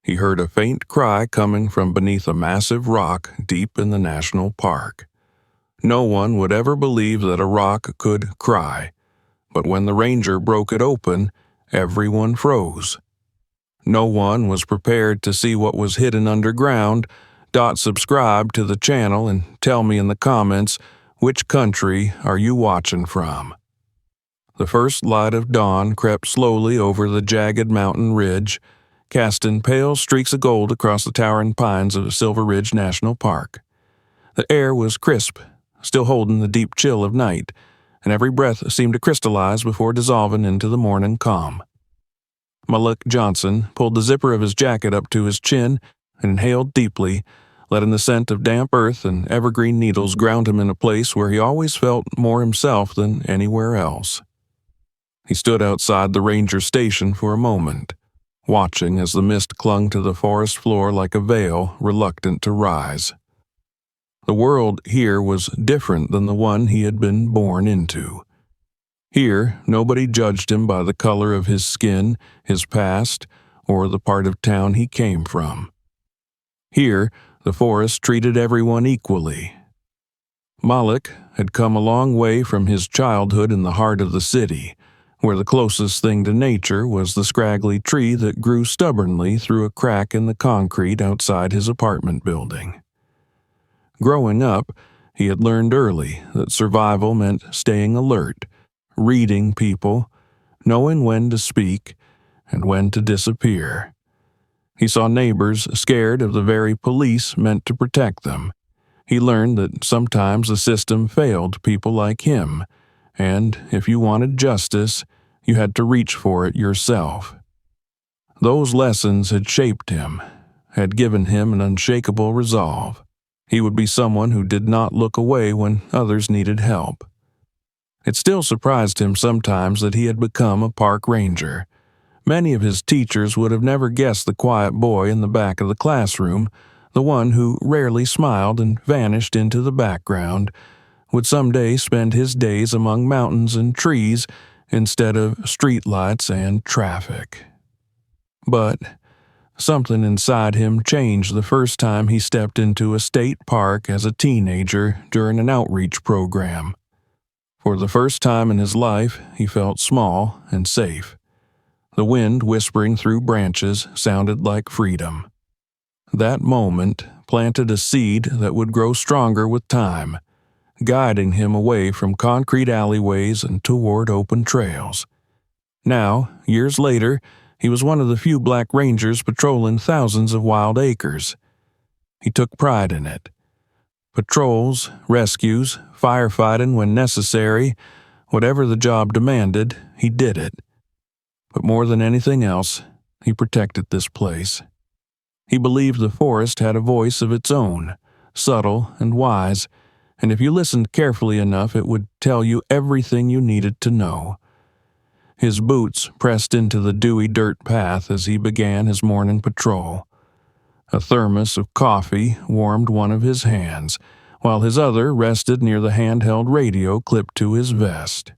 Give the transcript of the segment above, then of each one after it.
He heard a faint cry coming from beneath a massive rock deep in the national park. No one would ever believe that a rock could cry, but when the ranger broke it open, everyone froze. No one was prepared to see what was hidden underground. Subscribe to the channel and tell me in the comments, which country are you watching from? The first light of dawn crept slowly over the jagged mountain ridge, casting pale streaks of gold across the towering pines of Silver Ridge National Park. The air was crisp, still holding the deep chill of night, and every breath seemed to crystallize before dissolving into the morning calm. Malik Johnson pulled the zipper of his jacket up to his chin and inhaled deeply, letting the scent of damp earth and evergreen needles ground him in a place where he always felt more himself than anywhere else. He stood outside the ranger station for a moment, watching as the mist clung to the forest floor like a veil, reluctant to rise. The world here was different than the one he had been born into. Here, nobody judged him by the color of his skin, his past, or the part of town he came from. Here, the forest treated everyone equally. Malik had come a long way from his childhood in the heart of the city, where the closest thing to nature was the scraggly tree that grew stubbornly through a crack in the concrete outside his apartment building. Growing up, he had learned early that survival meant staying alert, reading people, knowing when to speak and when to disappear. He saw neighbors scared of the very police meant to protect them. He learned that sometimes the system failed people like him, and if you wanted justice, you had to reach for it yourself. Those lessons had shaped him, had given him an unshakable resolve. He would be someone who did not look away when others needed help. It still surprised him sometimes that he had become a park ranger. Many of his teachers would have never guessed the quiet boy in the back of the classroom, the one who rarely smiled and vanished into the background, would someday spend his days among mountains and trees instead of streetlights and traffic. But something inside him changed the first time he stepped into a state park as a teenager during an outreach program. For the first time in his life, he felt small and safe. The wind whispering through branches sounded like freedom. That moment planted a seed that would grow stronger with time, guiding him away from concrete alleyways and toward open trails. Now, years later, he was one of the few black rangers patrolling thousands of wild acres. He took pride in it. Patrols, rescues, firefighting when necessary, whatever the job demanded, he did it. But more than anything else, he protected this place. He believed the forest had a voice of its own, subtle and wise, and if you listened carefully enough, it would tell you everything you needed to know. His boots pressed into the dewy dirt path as he began his morning patrol. A thermos of coffee warmed one of his hands, while his other rested near the handheld radio clipped to his vest.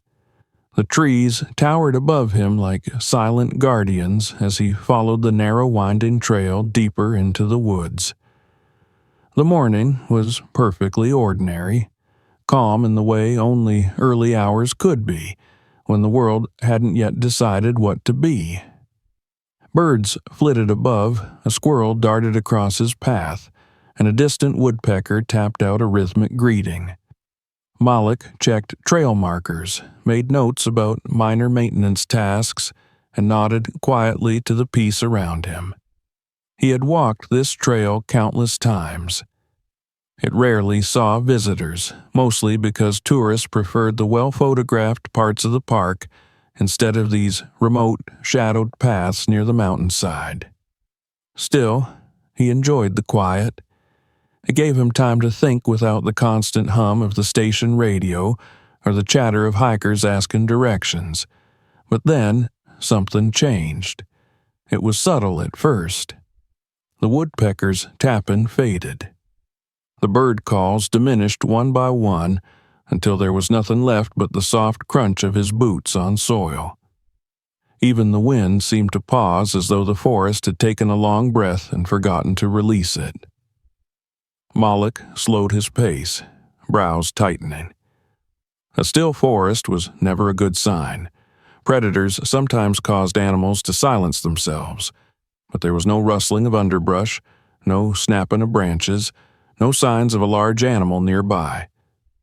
The trees towered above him like silent guardians as he followed the narrow winding trail deeper into the woods. The morning was perfectly ordinary, calm in the way only early hours could be, when the world hadn't yet decided what to be. Birds flitted above, a squirrel darted across his path, and a distant woodpecker tapped out a rhythmic greeting. Malik checked trail markers, made notes about minor maintenance tasks, and nodded quietly to the peace around him. He had walked this trail countless times. It rarely saw visitors, mostly because tourists preferred the well-photographed parts of the park instead of these remote, shadowed paths near the mountainside. Still, he enjoyed the quiet. It gave him time to think without the constant hum of the station radio or the chatter of hikers asking directions. But then, something changed. It was subtle at first. The woodpecker's tapping faded. The bird calls diminished one by one until there was nothing left but the soft crunch of his boots on soil. Even the wind seemed to pause as though the forest had taken a long breath and forgotten to release it. Moloch slowed his pace, brows tightening. A still forest was never a good sign. Predators sometimes caused animals to silence themselves, but there was no rustling of underbrush, no snapping of branches, no signs of a large animal nearby.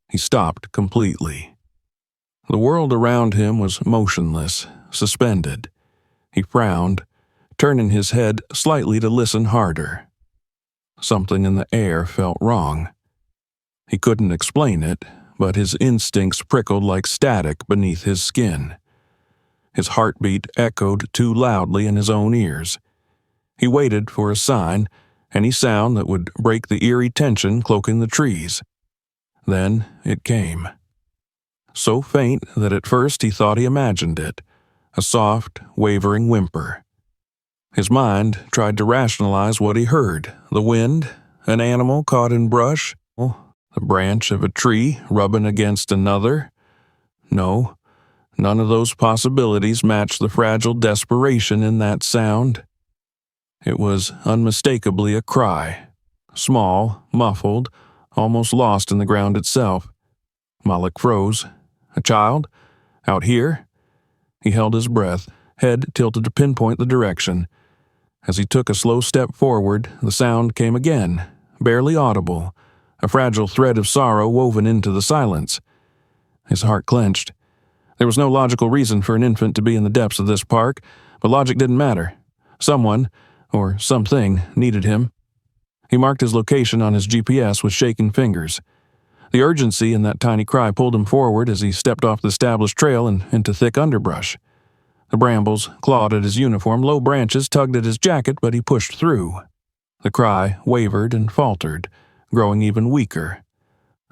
He stopped completely. The world around him was motionless, suspended. He frowned, turning his head slightly to listen harder. Something in the air felt wrong. He couldn't explain it, but his instincts prickled like static beneath his skin. His heartbeat echoed too loudly in his own ears. He waited for a sign, any sound that would break the eerie tension cloaking the trees. Then it came. So faint that at first he thought he imagined it, a soft, wavering whimper. His mind tried to rationalize what he heard: the wind, an animal caught in brush, the branch of a tree rubbing against another. No, none of those possibilities matched the fragile desperation in that sound. It was unmistakably a cry, small, muffled, almost lost in the ground itself. Moloch froze. A child? Out here? He held his breath, head tilted to pinpoint the direction. As he took a slow step forward, the sound came again, barely audible, a fragile thread of sorrow woven into the silence. His heart clenched. There was no logical reason for an infant to be in the depths of this park, but logic didn't matter. Someone, or something, needed him. He marked his location on his GPS with shaking fingers. The urgency in that tiny cry pulled him forward as he stepped off the established trail and into thick underbrush. The brambles clawed at his uniform, low branches tugged at his jacket, but he pushed through. The cry wavered and faltered, growing even weaker.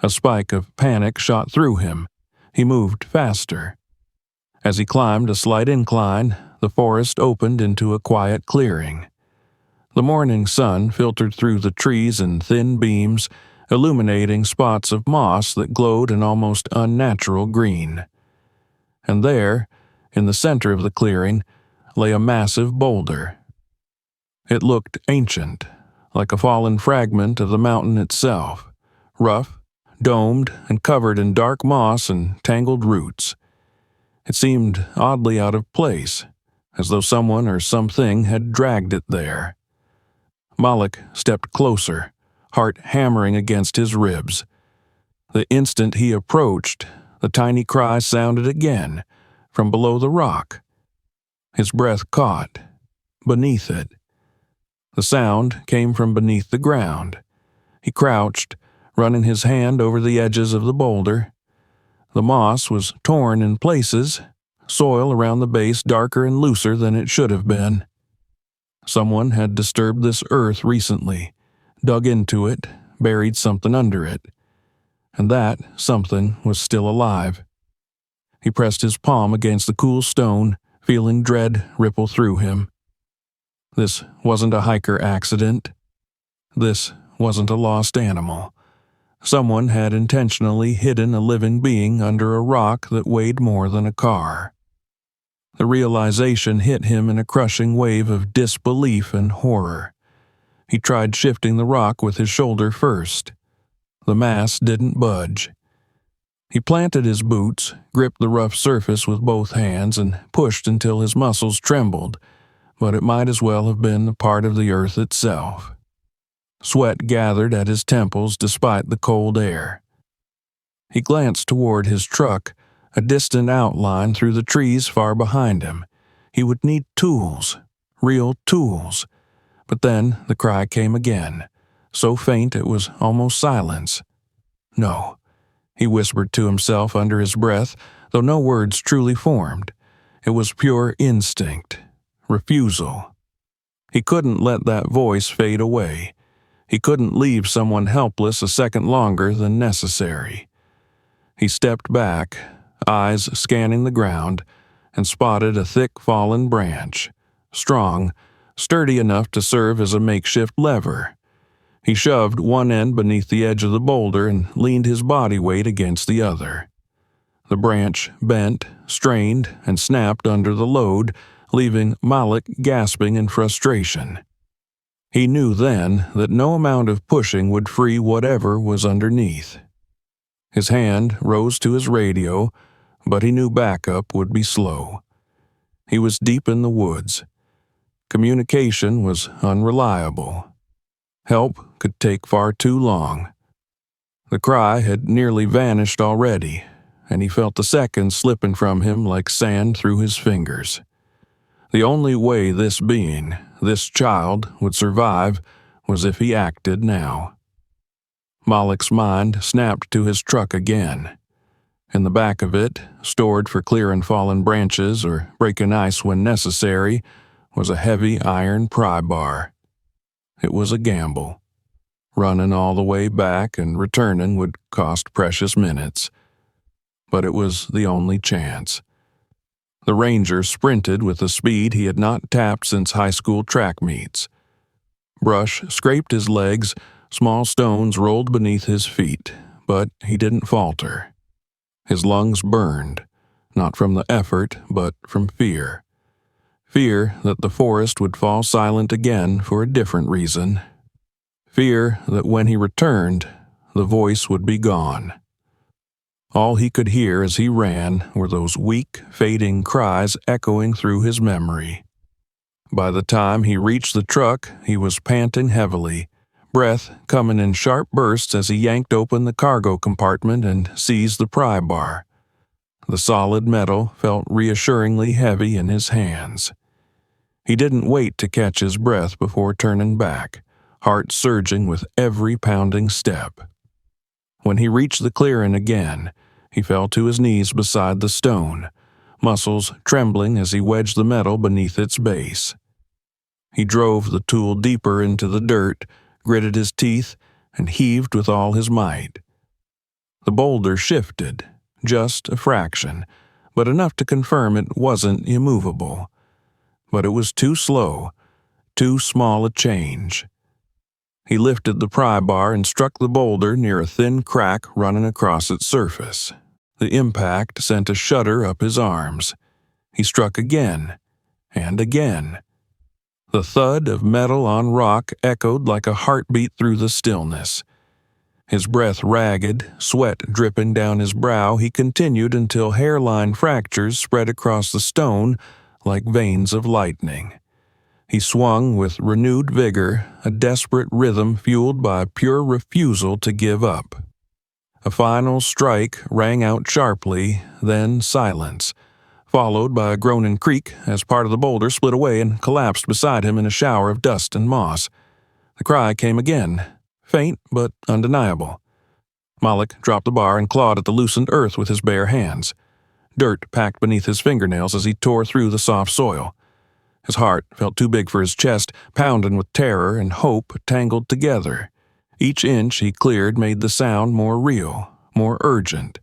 A spike of panic shot through him. He moved faster. As he climbed a slight incline, the forest opened into a quiet clearing. The morning sun filtered through the trees in thin beams, illuminating spots of moss that glowed an almost unnatural green. And there, in the center of the clearing, lay a massive boulder. It looked ancient, like a fallen fragment of the mountain itself, rough, domed, and covered in dark moss and tangled roots. It seemed oddly out of place, as though someone or something had dragged it there. Moloch stepped closer, heart hammering against his ribs. The instant he approached, the tiny cry sounded again, from below the rock. His breath caught, beneath it. The sound came from beneath the ground. He crouched, running his hand over the edges of the boulder. The moss was torn in places, soil around the base darker and looser than it should have been. Someone had disturbed this earth recently, dug into it, buried something under it. And that something was still alive. He pressed his palm against the cool stone, feeling dread ripple through him. This wasn't a hiker accident. This wasn't a lost animal. Someone had intentionally hidden a living being under a rock that weighed more than a car. The realization hit him in a crushing wave of disbelief and horror. He tried shifting the rock with his shoulder first. The mass didn't budge. He planted his boots, gripped the rough surface with both hands, and pushed until his muscles trembled, but it might as well have been a part of the earth itself. Sweat gathered at his temples despite the cold air. He glanced toward his truck, a distant outline through the trees far behind him. He would need tools, real tools. But then the cry came again, so faint it was almost silence. No, he whispered to himself under his breath, though no words truly formed. It was pure instinct, refusal. He couldn't let that voice fade away. He couldn't leave someone helpless a second longer than necessary. He stepped back, eyes scanning the ground, and spotted a thick fallen branch, strong, sturdy enough to serve as a makeshift lever. He shoved one end beneath the edge of the boulder and leaned his body weight against the other. The branch bent, strained, and snapped under the load, leaving Malik gasping in frustration. He knew then that no amount of pushing would free whatever was underneath. His hand rose to his radio, but he knew backup would be slow. He was deep in the woods. Communication was unreliable. Help could take far too long. The cry had nearly vanished already, and he felt the seconds slipping from him like sand through his fingers. The only way this being, this child, would survive was if he acted now. Malik's mind snapped to his truck again. In the back of it, stored for clearing fallen branches or breaking ice when necessary, was a heavy iron pry bar. It was a gamble. Running all the way back and returning would cost precious minutes. But it was the only chance. The Ranger sprinted with a speed he had not tapped since high school track meets. Brush scraped his legs, small stones rolled beneath his feet, but he didn't falter. His lungs burned, not from the effort, but from fear. Fear that the forest would fall silent again for a different reason. Fear that when he returned, the voice would be gone. All he could hear as he ran were those weak, fading cries echoing through his memory. By the time he reached the truck, he was panting heavily, breath coming in sharp bursts as he yanked open the cargo compartment and seized the pry bar. The solid metal felt reassuringly heavy in his hands. He didn't wait to catch his breath before turning back, heart surging with every pounding step. When he reached the clearing again, he fell to his knees beside the stone, muscles trembling as he wedged the metal beneath its base. He drove the tool deeper into the dirt, gritted his teeth, and heaved with all his might. The boulder shifted, just a fraction, but enough to confirm it wasn't immovable. But it was too slow, too small a change. He lifted the pry bar and struck the boulder near a thin crack running across its surface. The impact sent a shudder up his arms. He struck again, and again. The thud of metal on rock echoed like a heartbeat through the stillness. His breath ragged, sweat dripping down his brow, he continued until hairline fractures spread across the stone like veins of lightning. He swung with renewed vigor, a desperate rhythm fueled by pure refusal to give up. A final strike rang out sharply, then silence, followed by a groaning creak as part of the boulder split away and collapsed beside him in a shower of dust and moss. The cry came again, faint but undeniable. Malik dropped the bar and clawed at the loosened earth with his bare hands. Dirt packed beneath his fingernails as he tore through the soft soil. His heart felt too big for his chest, pounding with terror and hope tangled together. Each inch he cleared made the sound more real, more urgent.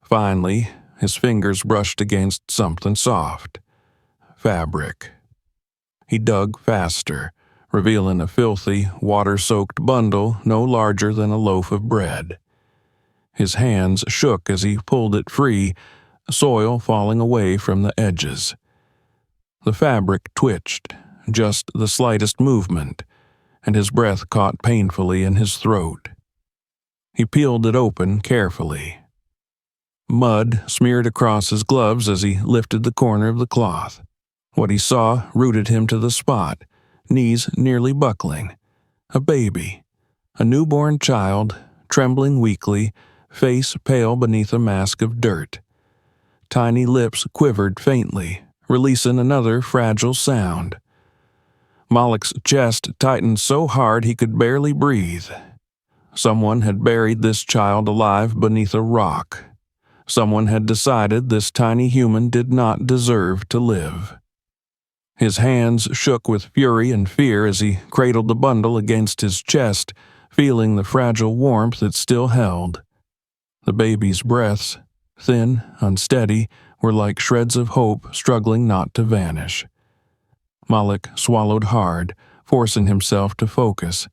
Finally, his fingers brushed against something soft. Fabric. He dug faster, revealing a filthy, water-soaked bundle no larger than a loaf of bread. His hands shook as he pulled it free, soil falling away from the edges. The fabric twitched, just the slightest movement, and his breath caught painfully in his throat. He peeled it open carefully. Mud smeared across his gloves as he lifted the corner of the cloth. What he saw rooted him to the spot, knees nearly buckling. A baby, a newborn child, trembling weakly, face pale beneath a mask of dirt. Tiny lips quivered faintly, releasing another fragile sound. Malik's chest tightened so hard he could barely breathe. Someone had buried this child alive beneath a rock. Someone had decided this tiny human did not deserve to live. His hands shook with fury and fear as he cradled the bundle against his chest, feeling the fragile warmth it still held. The baby's breaths, thin, unsteady, were like shreds of hope struggling not to vanish. Malik swallowed hard, forcing himself to focus.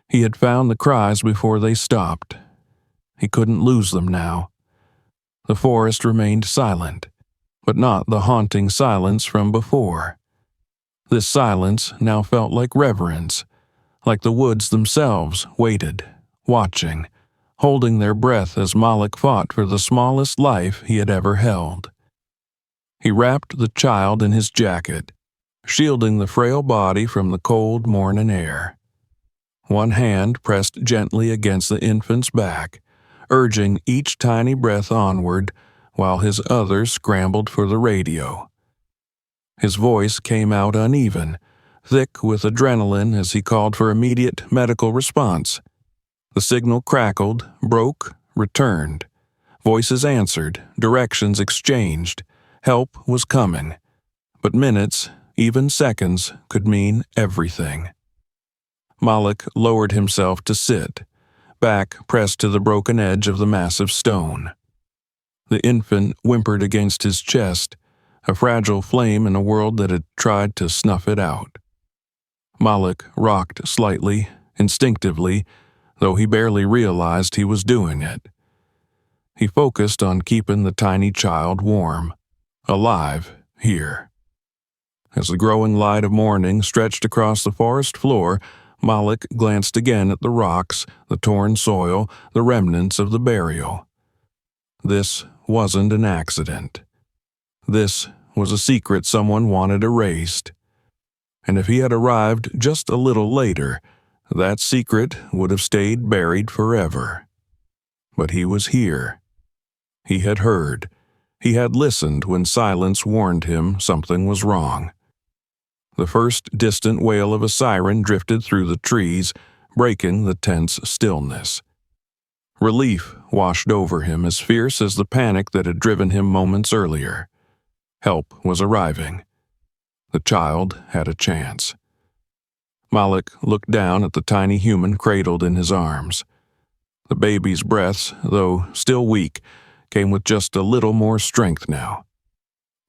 He had found the cries before they stopped. He couldn't lose them now. The forest remained silent, but not the haunting silence from before. This silence now felt like reverence, like the woods themselves waited, watching, holding their breath as Malik fought for the smallest life he had ever held. He wrapped the child in his jacket, shielding the frail body from the cold morning air. One hand pressed gently against the infant's back, urging each tiny breath onward, while his other scrambled for the radio. His voice came out uneven, thick with adrenaline as he called for immediate medical response. The signal crackled, broke, returned. Voices answered, directions exchanged. Help was coming. But minutes, even seconds, could mean everything. Malik lowered himself to sit, back pressed to the broken edge of the massive stone. The infant whimpered against his chest, a fragile flame in a world that had tried to snuff it out. Malik rocked slightly, instinctively, though he barely realized he was doing it. He focused on keeping the tiny child warm, alive here. As the growing light of morning stretched across the forest floor, Malik glanced again at the rocks, the torn soil, the remnants of the burial. This wasn't an accident. This was a secret someone wanted erased. And if he had arrived just a little later, that secret would have stayed buried forever. But he was here. He had heard. He had listened when silence warned him something was wrong. The first distant wail of a siren drifted through the trees, breaking the tense stillness. Relief washed over him as fierce as the panic that had driven him moments earlier. Help was arriving. The child had a chance. Malik looked down at the tiny human cradled in his arms. The baby's breaths, though still weak, came with just a little more strength now.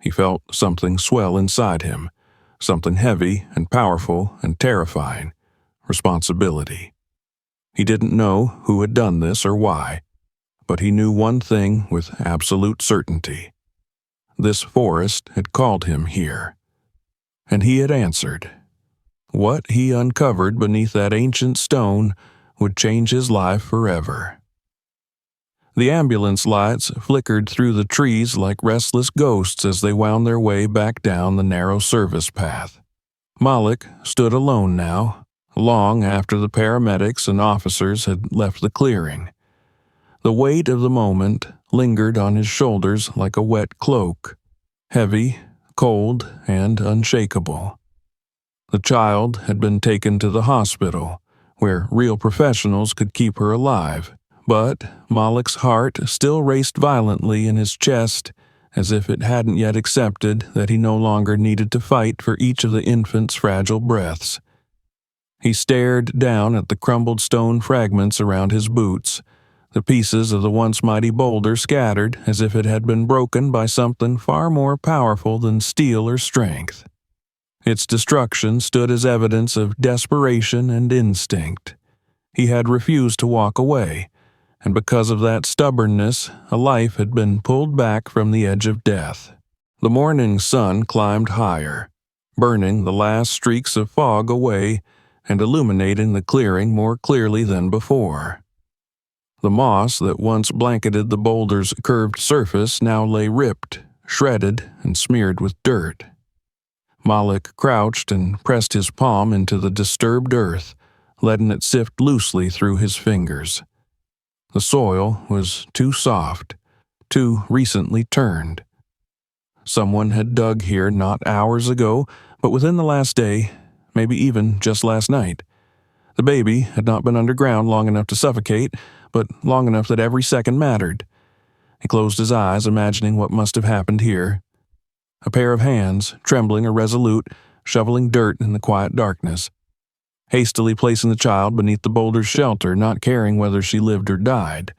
He felt something swell inside him, something heavy and powerful and terrifying, responsibility. He didn't know who had done this or why, but he knew one thing with absolute certainty. This forest had called him here. And he had answered. What he uncovered beneath that ancient stone would change his life forever. The ambulance lights flickered through the trees like restless ghosts as they wound their way back down the narrow service path. Malik stood alone now, long after the paramedics and officers had left the clearing. The weight of the moment lingered on his shoulders like a wet cloak, heavy, cold, and unshakable. The child had been taken to the hospital, where real professionals could keep her alive, but Malik's heart still raced violently in his chest, as if it hadn't yet accepted that he no longer needed to fight for each of the infant's fragile breaths. He stared down at the crumbled stone fragments around his boots, the pieces of the once mighty boulder scattered as if it had been broken by something far more powerful than steel or strength. Its destruction stood as evidence of desperation and instinct. He had refused to walk away, and because of that stubbornness, a life had been pulled back from the edge of death. The morning sun climbed higher, burning the last streaks of fog away and illuminating the clearing more clearly than before. The moss that once blanketed the boulder's curved surface now lay ripped, shredded, and smeared with dirt. Malik crouched and pressed his palm into the disturbed earth, letting it sift loosely through his fingers. The soil was too soft, too recently turned. Someone had dug here not hours ago, but within the last day, maybe even just last night. The baby had not been underground long enough to suffocate, but long enough that every second mattered. He closed his eyes, imagining what must have happened here. A pair of hands, trembling irresolute, shoveling dirt in the quiet darkness. Hastily placing the child beneath the boulder's shelter, not caring whether she lived or died.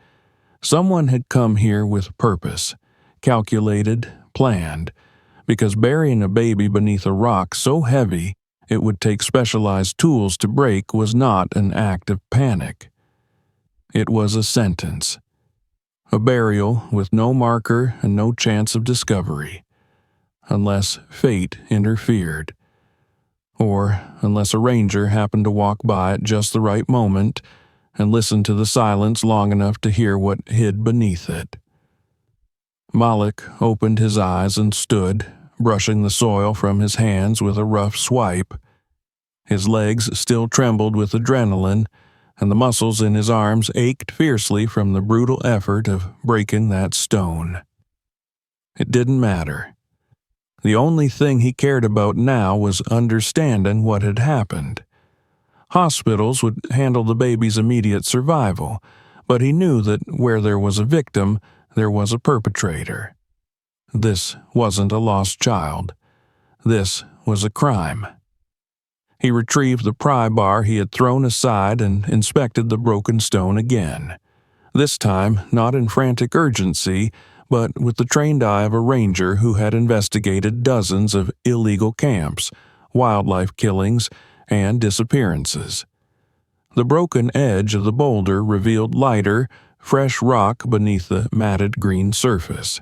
Someone had come here with purpose, calculated, planned, because burying a baby beneath a rock so heavy it would take specialized tools to break was not an act of panic. It was a sentence. A burial with no marker and no chance of discovery, unless fate interfered, or unless a ranger happened to walk by at just the right moment and listen to the silence long enough to hear what hid beneath it. Malik opened his eyes and stood, brushing the soil from his hands with a rough swipe. His legs still trembled with adrenaline, and the muscles in his arms ached fiercely from the brutal effort of breaking that stone. It didn't matter. The only thing he cared about now was understanding what had happened. Hospitals would handle the baby's immediate survival, but he knew that where there was a victim, there was a perpetrator. This wasn't a lost child. This was a crime. He retrieved the pry bar he had thrown aside and inspected the broken stone again. This time, not in frantic urgency, but with the trained eye of a ranger who had investigated dozens of illegal camps, wildlife killings, and disappearances. The broken edge of the boulder revealed lighter, fresh rock beneath the matted green surface.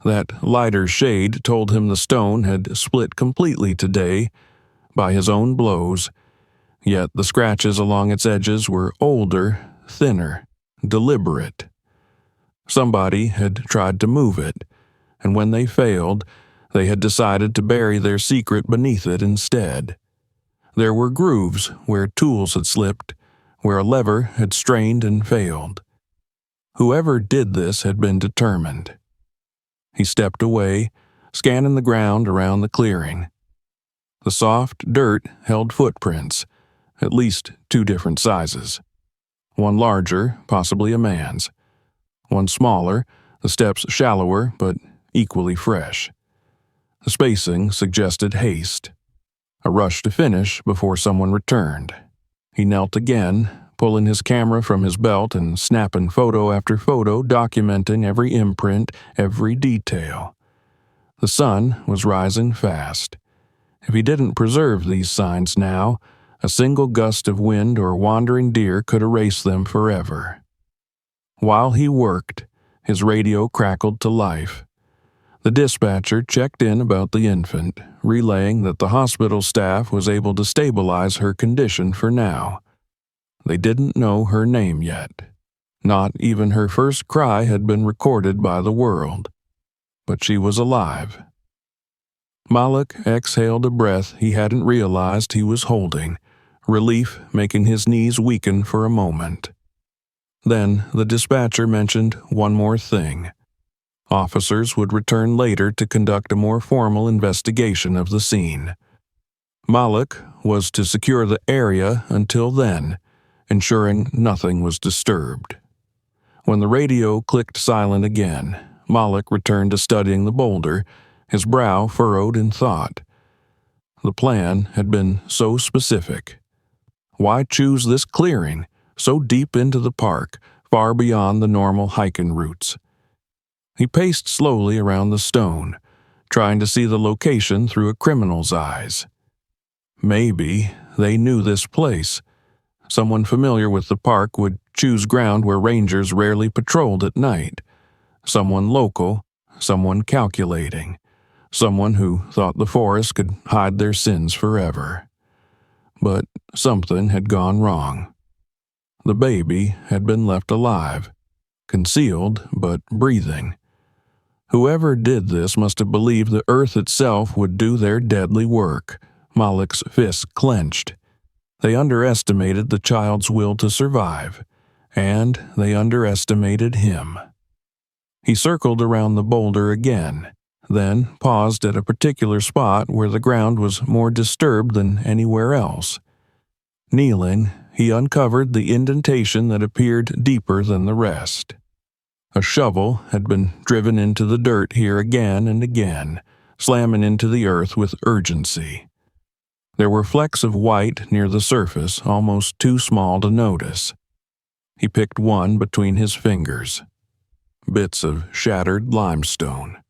That lighter shade told him the stone had split completely today by his own blows, yet the scratches along its edges were older, thinner, deliberate. Somebody had tried to move it, and when they failed, they had decided to bury their secret beneath it instead. There were grooves where tools had slipped, where a lever had strained and failed. Whoever did this had been determined. He stepped away, scanning the ground around the clearing. The soft dirt held footprints, at least 2 different sizes. One larger, possibly a man's. One smaller, the steps shallower but equally fresh. The spacing suggested haste, a rush to finish before someone returned. He knelt again, pulling his camera from his belt and snapping photo after photo, documenting every imprint, every detail. The sun was rising fast. If he didn't preserve these signs now, a single gust of wind or wandering deer could erase them forever. While he worked, his radio crackled to life. The dispatcher checked in about the infant, relaying that the hospital staff was able to stabilize her condition for now. They didn't know her name yet. Not even her first cry had been recorded by the world. But she was alive. Malik exhaled a breath he hadn't realized he was holding, relief making his knees weaken for a moment. Then the dispatcher mentioned one more thing. Officers would return later to conduct a more formal investigation of the scene. Malik was to secure the area until then, ensuring nothing was disturbed. When the radio clicked silent again, Malik returned to studying the boulder, his brow furrowed in thought. The plan had been so specific. Why choose this clearing, so deep into the park, far beyond the normal hiking routes? He paced slowly around the stone, trying to see the location through a criminal's eyes. Maybe they knew this place. Someone familiar with the park would choose ground where rangers rarely patrolled at night. Someone local, someone calculating, someone who thought the forest could hide their sins forever. But something had gone wrong. The baby had been left alive, concealed but breathing. Whoever did this must have believed the earth itself would do their deadly work. Malik's fists clenched. They underestimated the child's will to survive, and they underestimated him. He circled around the boulder again, then paused at a particular spot where the ground was more disturbed than anywhere else. Kneeling, he uncovered the indentation that appeared deeper than the rest. A shovel had been driven into the dirt here again and again, slamming into the earth with urgency. There were flecks of white near the surface, almost too small to notice. He picked one between his fingers. Bits of shattered limestone.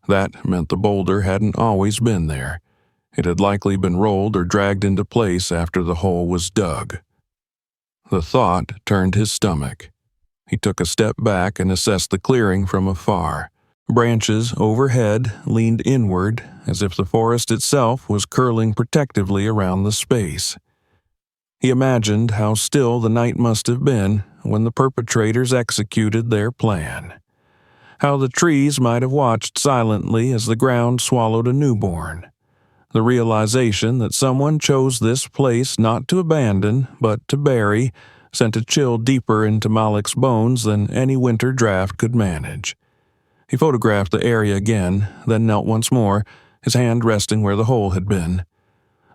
That meant the boulder hadn't always been there. It had likely been rolled or dragged into place after the hole was dug. The thought turned his stomach. He took a step back and assessed the clearing from afar. Branches overhead leaned inward, as if the forest itself was curling protectively around the space. He imagined how still the night must have been when the perpetrators executed their plan. How the trees might have watched silently as the ground swallowed a newborn. The realization that someone chose this place not to abandon, but to bury, sent a chill deeper into Malik's bones than any winter draft could manage. He photographed the area again, then knelt once more, his hand resting where the hole had been.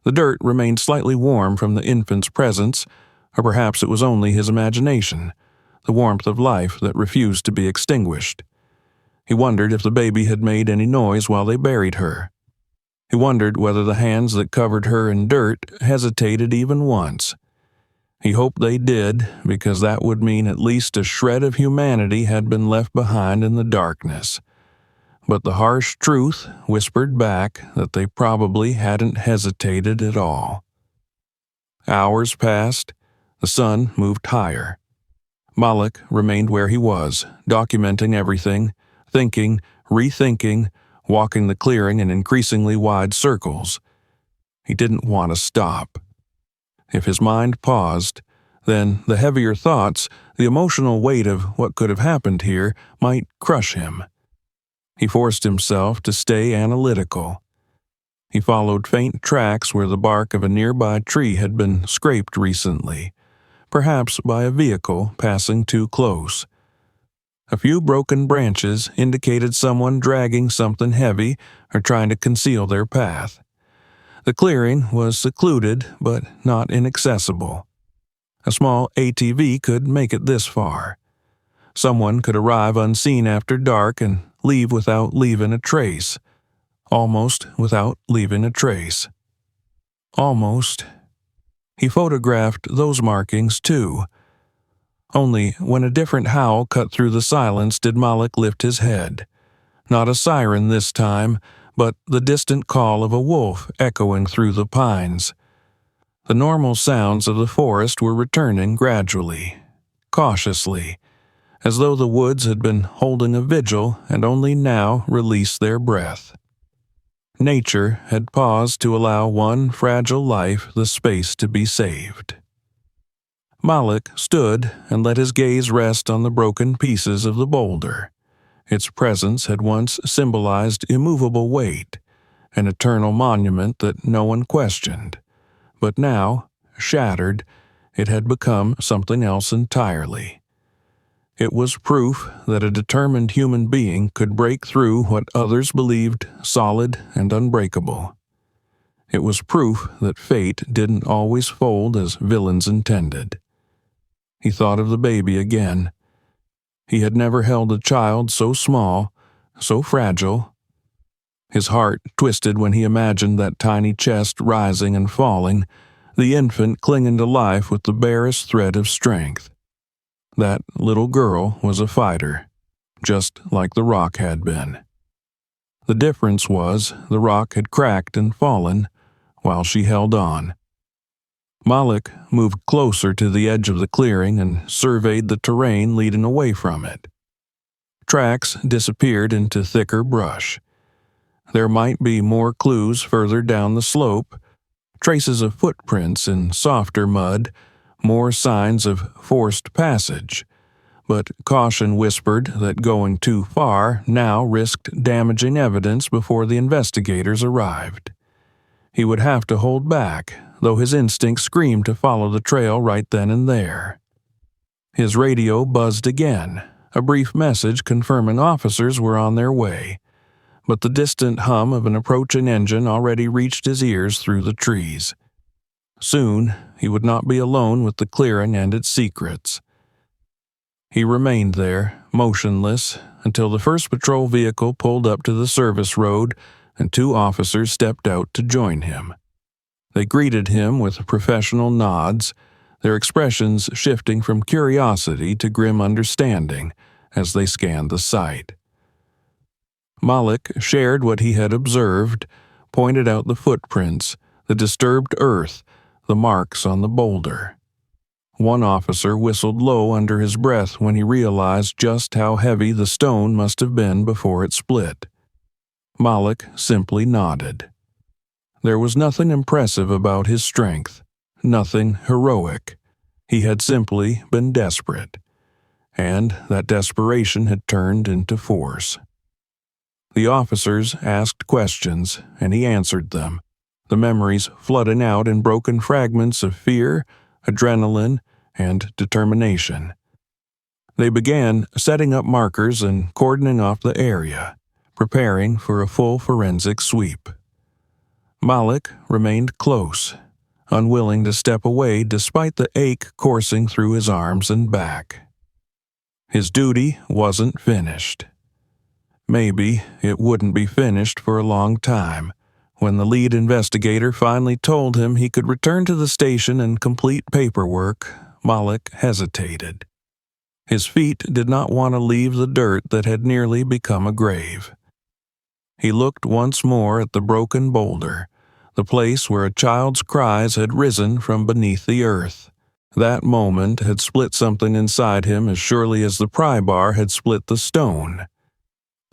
The dirt remained slightly warm from the infant's presence, or perhaps it was only his imagination, the warmth of life that refused to be extinguished. He wondered if the baby had made any noise while they buried her. He wondered whether the hands that covered her in dirt hesitated even once. He hoped they did, because that would mean at least a shred of humanity had been left behind in the darkness. But the harsh truth whispered back that they probably hadn't hesitated at all. Hours passed. The sun moved higher. Malik remained where he was, documenting everything, thinking, rethinking, walking the clearing in increasingly wide circles. He didn't want to stop. If his mind paused, then the heavier thoughts, the emotional weight of what could have happened here, might crush him. He forced himself to stay analytical. He followed faint tracks where the bark of a nearby tree had been scraped recently, perhaps by a vehicle passing too close. A few broken branches indicated someone dragging something heavy or trying to conceal their path. The clearing was secluded, but not inaccessible. A small ATV could make it this far. Someone could arrive unseen after dark and leave without leaving a trace. Almost without leaving a trace. Almost. He photographed those markings too. Only when a different howl cut through the silence did Malik lift his head. Not a siren this time, but the distant call of a wolf echoing through the pines. The normal sounds of the forest were returning gradually, cautiously, as though the woods had been holding a vigil and only now released their breath. Nature had paused to allow one fragile life the space to be saved. Malik stood and let his gaze rest on the broken pieces of the boulder. Its presence had once symbolized immovable weight, an eternal monument that no one questioned. But now, shattered, it had become something else entirely. It was proof that a determined human being could break through what others believed solid and unbreakable. It was proof that fate didn't always fold as villains intended. He thought of the baby again. He had never held a child so small, so fragile. His heart twisted when he imagined that tiny chest rising and falling, the infant clinging to life with the barest thread of strength. That little girl was a fighter, just like the rock had been. The difference was the rock had cracked and fallen, while she held on. Malik moved closer to the edge of the clearing and surveyed the terrain leading away from it. Tracks disappeared into thicker brush. There might be more clues further down the slope, traces of footprints in softer mud, more signs of forced passage. But caution whispered that going too far now risked damaging evidence before the investigators arrived. He would have to hold back, though his instinct screamed to follow the trail right then and there. His radio buzzed again, a brief message confirming officers were on their way, but the distant hum of an approaching engine already reached his ears through the trees. Soon, he would not be alone with the clearing and its secrets. He remained there, motionless, until the first patrol vehicle pulled up to the service road and two officers stepped out to join him. They greeted him with professional nods, their expressions shifting from curiosity to grim understanding as they scanned the site. Malik shared what he had observed, pointed out the footprints, the disturbed earth, the marks on the boulder. One officer whistled low under his breath when he realized just how heavy the stone must have been before it split. Malik simply nodded. There was nothing impressive about his strength, nothing heroic. He had simply been desperate, and that desperation had turned into force. The officers asked questions, and he answered them, the memories flooding out in broken fragments of fear, adrenaline, and determination. They began setting up markers and cordoning off the area, preparing for a full forensic sweep. Malik remained close, unwilling to step away despite the ache coursing through his arms and back. His duty wasn't finished. Maybe it wouldn't be finished for a long time. When the lead investigator finally told him he could return to the station and complete paperwork, Malik hesitated. His feet did not want to leave the dirt that had nearly become a grave. He looked once more at the broken boulder, the place where a child's cries had risen from beneath the earth. That moment had split something inside him as surely as the pry bar had split the stone.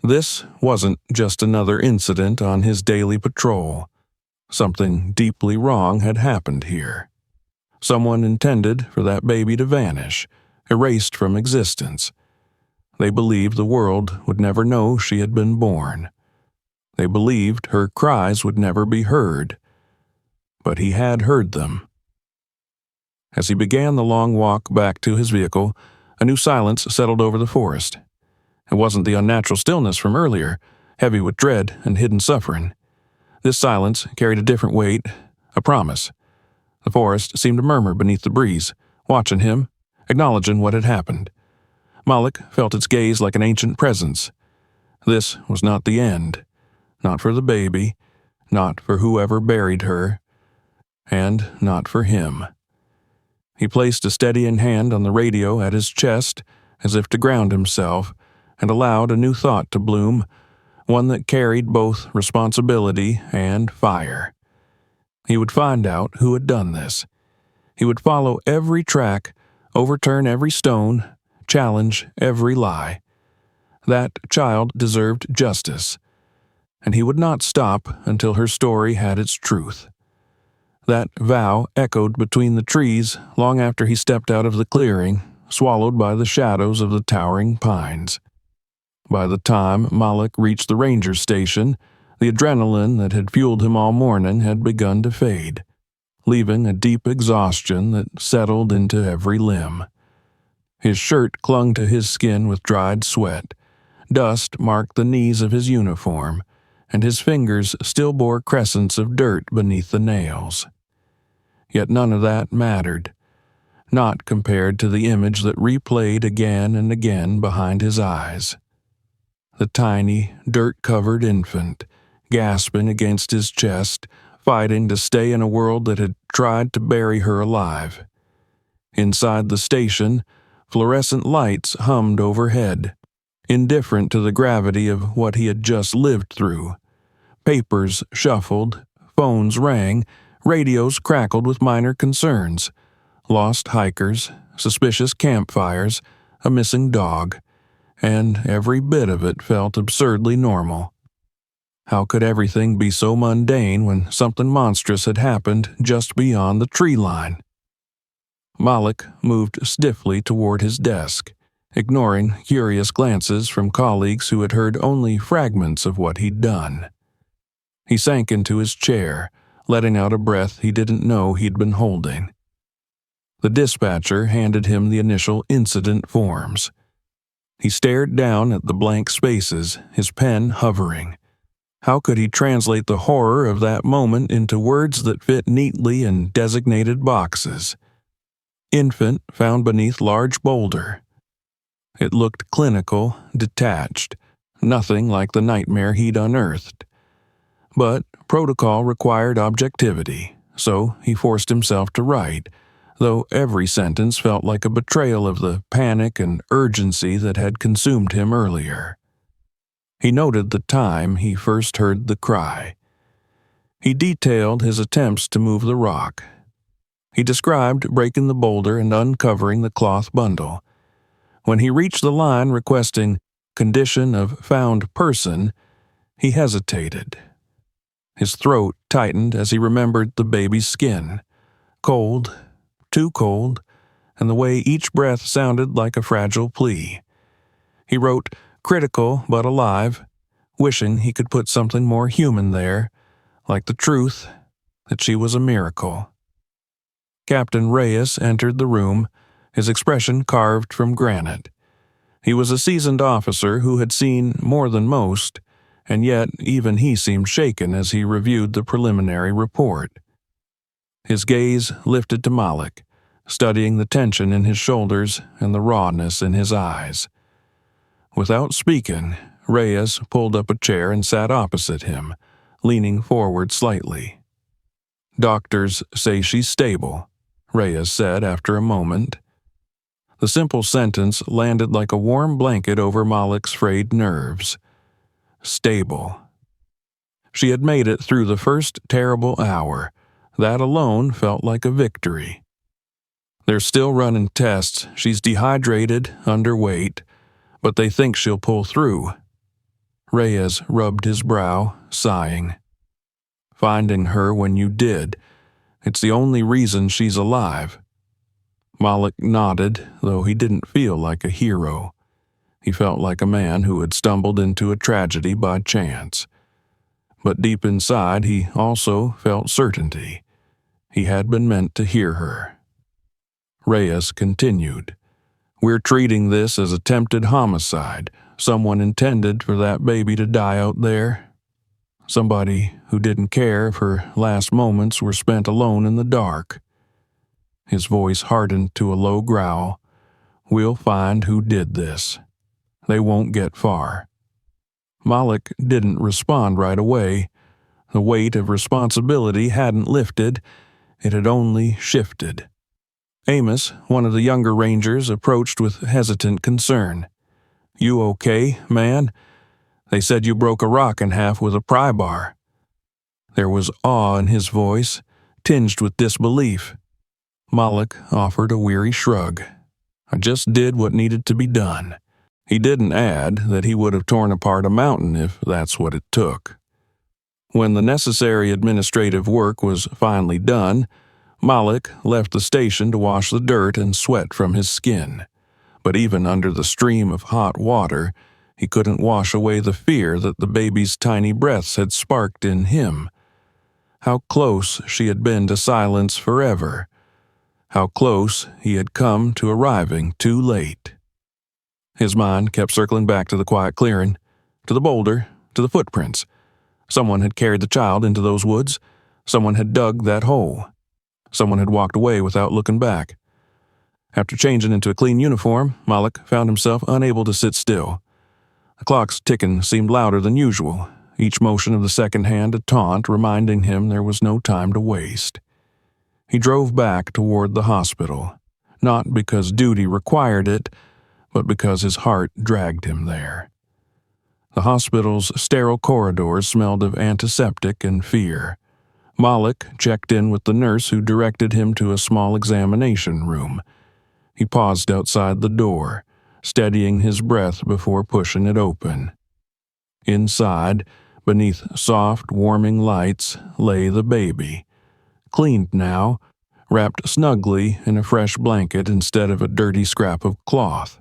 This wasn't just another incident on his daily patrol. Something deeply wrong had happened here. Someone intended for that baby to vanish, erased from existence. They believed the world would never know she had been born. They believed her cries would never be heard. But he had heard them. As he began the long walk back to his vehicle, a new silence settled over the forest. It wasn't the unnatural stillness from earlier, heavy with dread and hidden suffering. This silence carried a different weight, a promise. The forest seemed to murmur beneath the breeze, watching him, acknowledging what had happened. Malik felt its gaze like an ancient presence. This was not the end, not for the baby, not for whoever buried her, and not for him. He placed a steadying hand on the radio at his chest, as if to ground himself, and allowed a new thought to bloom, one that carried both responsibility and fire. He would find out who had done this. He would follow every track, overturn every stone, challenge every lie. That child deserved justice, and he would not stop until her story had its truth. That vow echoed between the trees long after he stepped out of the clearing, swallowed by the shadows of the towering pines. By the time Malik reached the ranger station, the adrenaline that had fueled him all morning had begun to fade, leaving a deep exhaustion that settled into every limb. His shirt clung to his skin with dried sweat. Dust marked the knees of his uniform, and his fingers still bore crescents of dirt beneath the nails. Yet none of that mattered, not compared to the image that replayed again and again behind his eyes. The tiny, dirt-covered infant, gasping against his chest, fighting to stay in a world that had tried to bury her alive. Inside the station, fluorescent lights hummed overhead, indifferent to the gravity of what he had just lived through. Papers shuffled, phones rang, radios crackled with minor concerns. Lost hikers, suspicious campfires, a missing dog, and every bit of it felt absurdly normal. How could everything be so mundane when something monstrous had happened just beyond the tree line? Malik moved stiffly toward his desk, ignoring curious glances from colleagues who had heard only fragments of what he'd done. He sank into his chair, letting out a breath he didn't know he'd been holding. The dispatcher handed him the initial incident forms. He stared down at the blank spaces, his pen hovering. How could he translate the horror of that moment into words that fit neatly in designated boxes? Infant found beneath large boulder. It looked clinical, detached, nothing like the nightmare he'd unearthed. But protocol required objectivity, so he forced himself to write, though every sentence felt like a betrayal of the panic and urgency that had consumed him earlier. He noted the time he first heard the cry. He detailed his attempts to move the rock. He described breaking the boulder and uncovering the cloth bundle. When he reached the line requesting condition of found person, he hesitated. His throat tightened as he remembered the baby's skin. Cold, too cold, and the way each breath sounded like a fragile plea. He wrote, critical but alive, wishing he could put something more human there, like the truth that she was a miracle. Captain Reyes entered the room, his expression carved from granite. He was a seasoned officer who had seen more than most, and yet even he seemed shaken as he reviewed the preliminary report. His gaze lifted to Malik, studying the tension in his shoulders and the rawness in his eyes. Without speaking, Reyes pulled up a chair and sat opposite him, leaning forward slightly. "Doctors say she's stable," Reyes said after a moment. The simple sentence landed like a warm blanket over Malik's frayed nerves. Stable. She had made it through the first terrible hour. That alone felt like a victory. They're still running tests. She's dehydrated, underweight, but they think she'll pull through. Reyes rubbed his brow, sighing. Finding her when you did, it's the only reason she's alive. Malik nodded, though he didn't feel like a hero. He felt like a man who had stumbled into a tragedy by chance. But deep inside, he also felt certainty. He had been meant to hear her. Reyes continued. We're treating this as attempted homicide. Someone intended for that baby to die out there. Somebody who didn't care if her last moments were spent alone in the dark. His voice hardened to a low growl. We'll find who did this. They won't get far. Malik didn't respond right away. The weight of responsibility hadn't lifted. It had only shifted. Amos, one of the younger rangers, approached with hesitant concern. You okay, man? They said you broke a rock in half with a pry bar. There was awe in his voice, tinged with disbelief. Malik offered a weary shrug. I just did what needed to be done. He didn't add that he would have torn apart a mountain if that's what it took. When the necessary administrative work was finally done, Malik left the station to wash the dirt and sweat from his skin. But even under the stream of hot water, he couldn't wash away the fear that the baby's tiny breaths had sparked in him. How close she had been to silence forever. How close he had come to arriving too late. His mind kept circling back to the quiet clearing, to the boulder, to the footprints. Someone had carried the child into those woods. Someone had dug that hole. Someone had walked away without looking back. After changing into a clean uniform, Malik found himself unable to sit still. The clock's ticking seemed louder than usual, each motion of the second hand a taunt reminding him there was no time to waste. He drove back toward the hospital, not because duty required it, but because his heart dragged him there. The hospital's sterile corridors smelled of antiseptic and fear. Malik checked in with the nurse who directed him to a small examination room. He paused outside the door, steadying his breath before pushing it open. Inside, beneath soft, warming lights, lay the baby. Cleaned now, wrapped snugly in a fresh blanket instead of a dirty scrap of cloth.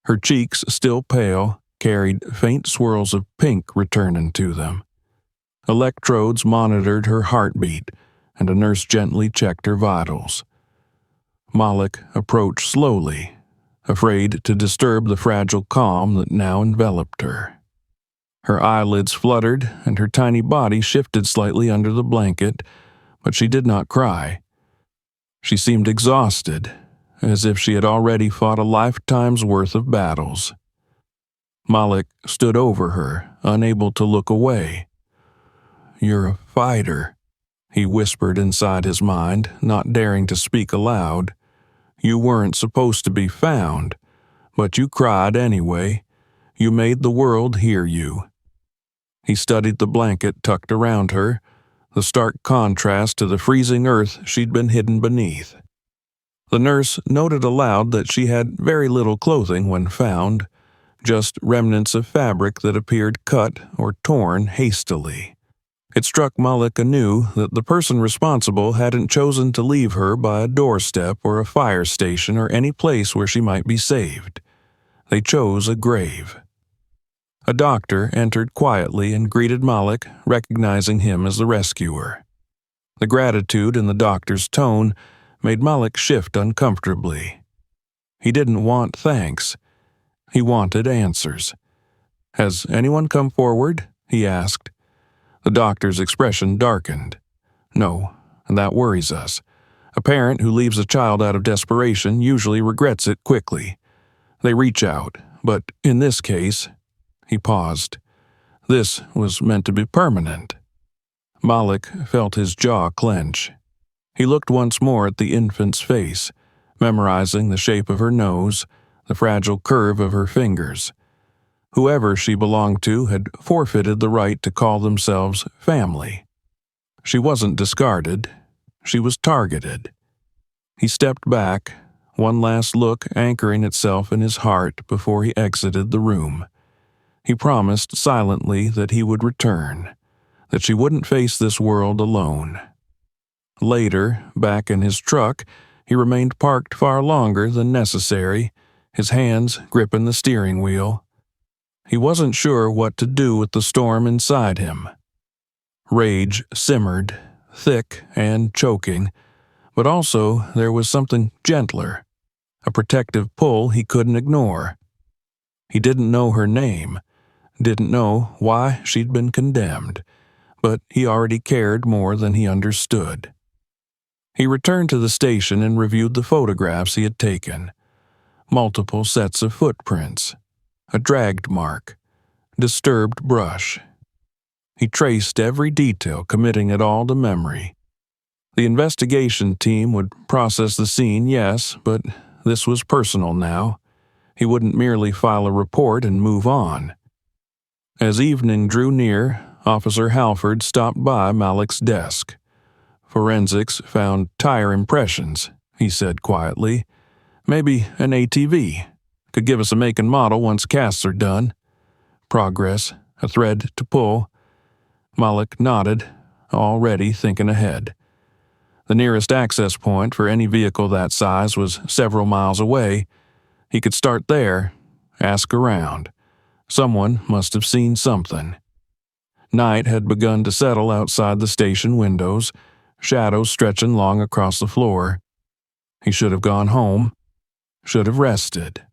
Her cheeks, still pale, carried faint swirls of pink returning to them. Electrodes monitored her heartbeat, and a nurse gently checked her vitals. Malik approached slowly, afraid to disturb the fragile calm that now enveloped her. Her eyelids fluttered, and her tiny body shifted slightly under the blanket, but she did not cry. She seemed exhausted, as if she had already fought a lifetime's worth of battles. Malik stood over her, unable to look away. "You're a fighter," he whispered inside his mind, not daring to speak aloud. "You weren't supposed to be found, but you cried anyway. You made the world hear you." He studied the blanket tucked around her, the stark contrast to the freezing earth she'd been hidden beneath. The nurse noted aloud that she had very little clothing when found, just remnants of fabric that appeared cut or torn hastily. It struck Malik anew that the person responsible hadn't chosen to leave her by a doorstep or a fire station or any place where she might be saved. They chose a grave. A doctor entered quietly and greeted Malik, recognizing him as the rescuer. The gratitude in the doctor's tone made Malik shift uncomfortably. He didn't want thanks. He wanted answers. "Has anyone come forward?" he asked. The doctor's expression darkened. "No, and that worries us. A parent who leaves a child out of desperation usually regrets it quickly. They reach out, but in this case," he paused, "this was meant to be permanent." Malik felt his jaw clench. He looked once more at the infant's face, memorizing the shape of her nose, the fragile curve of her fingers. Whoever she belonged to had forfeited the right to call themselves family. She wasn't discarded. She was targeted. He stepped back, one last look anchoring itself in his heart before he exited the room. He promised silently that he would return, that she wouldn't face this world alone. Later, back in his truck, he remained parked far longer than necessary, his hands gripping the steering wheel. He wasn't sure what to do with the storm inside him. Rage simmered, thick and choking, but also there was something gentler, a protective pull he couldn't ignore. He didn't know her name, didn't know why she'd been condemned, but he already cared more than he understood. He returned to the station and reviewed the photographs he had taken. Multiple sets of footprints, a dragged mark, disturbed brush. He traced every detail, committing it all to memory. The investigation team would process the scene, yes, but this was personal now. He wouldn't merely file a report and move on. As evening drew near, Officer Halford stopped by Malik's desk. "Forensics found tire impressions," he said quietly. "Maybe an ATV. Could give us a make and model once casts are done. Progress, a thread to pull." Malik nodded, already thinking ahead. The nearest access point for any vehicle that size was several miles away. He could start there, ask around. Someone must have seen something. Night had begun to settle outside the station windows, shadows stretching long across the floor. He should have gone home, should have rested.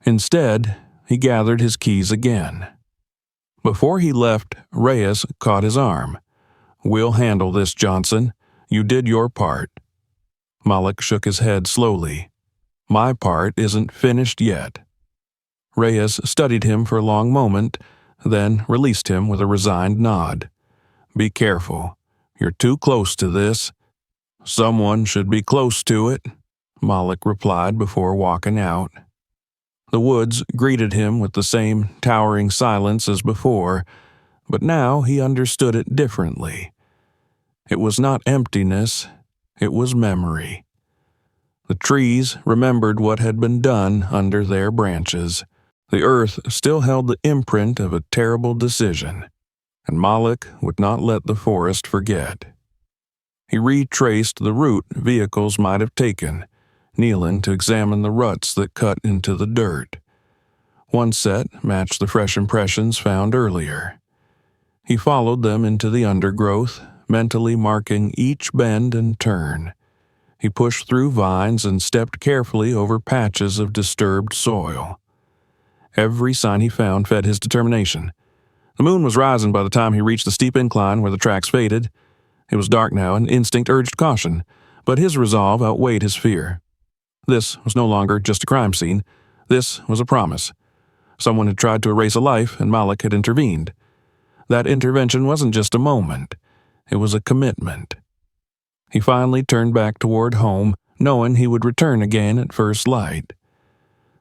Instead, he gathered his keys again. Before he left, Reyes caught his arm. "We'll handle this, Johnson. You did your part." Malik shook his head slowly. "My part isn't finished yet." Reyes studied him for a long moment, then released him with a resigned nod. "Be careful. You're too close to this." "Someone should be close to it," Malik replied before walking out. The woods greeted him with the same towering silence as before, but now he understood it differently. It was not emptiness, it was memory. The trees remembered what had been done under their branches. The earth still held the imprint of a terrible decision, and Malik would not let the forest forget. He retraced the route vehicles might have taken, kneeling to examine the ruts that cut into the dirt. One set matched the fresh impressions found earlier. He followed them into the undergrowth, mentally marking each bend and turn. He pushed through vines and stepped carefully over patches of disturbed soil. Every sign he found fed his determination. The moon was rising by the time he reached the steep incline where the tracks faded. It was dark now, and instinct urged caution, but his resolve outweighed his fear. This was no longer just a crime scene. This was a promise. Someone had tried to erase a life, and Malik had intervened. That intervention wasn't just a moment. It was a commitment. He finally turned back toward home, knowing he would return again at first light.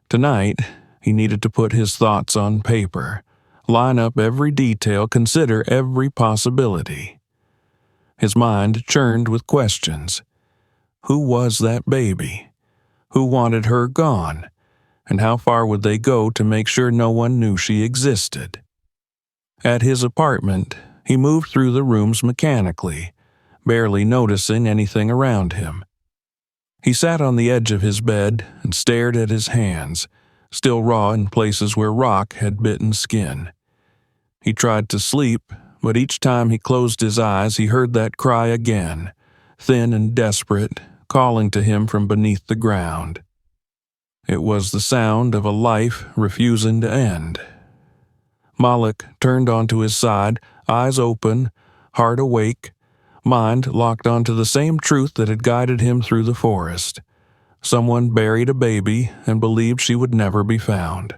Tonight, he needed to put his thoughts on paper, line up every detail, consider every possibility. His mind churned with questions. Who was that baby? Who wanted her gone? And how far would they go to make sure no one knew she existed? At his apartment, he moved through the rooms mechanically, barely noticing anything around him. He sat on the edge of his bed and stared at his hands, still raw in places where rock had bitten skin. He tried to sleep, but each time he closed his eyes he heard that cry again, thin and desperate, calling to him from beneath the ground. It was the sound of a life refusing to end. Malik turned onto his side, eyes open, heart awake, mind locked onto the same truth that had guided him through the forest. Someone buried a baby and believed she would never be found.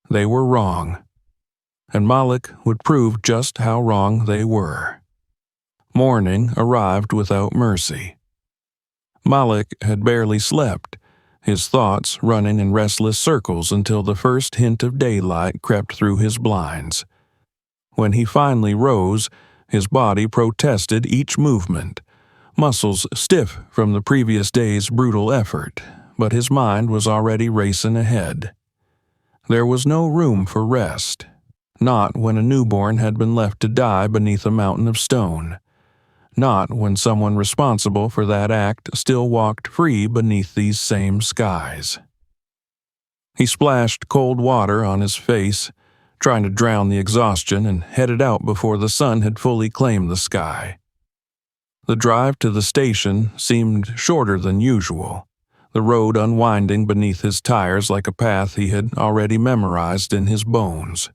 They were wrong, and Malik would prove just how wrong they were. Morning arrived without mercy. Malik had barely slept, his thoughts running in restless circles until the first hint of daylight crept through his blinds. When he finally rose, his body protested each movement, muscles stiff from the previous day's brutal effort, but his mind was already racing ahead. There was no room for rest, not when a newborn had been left to die beneath a mountain of stone, not when someone responsible for that act still walked free beneath these same skies. He splashed cold water on his face, trying to drown the exhaustion, and headed out before the sun had fully claimed the sky. The drive to the station seemed shorter than usual, the road unwinding beneath his tires like a path he had already memorized in his bones.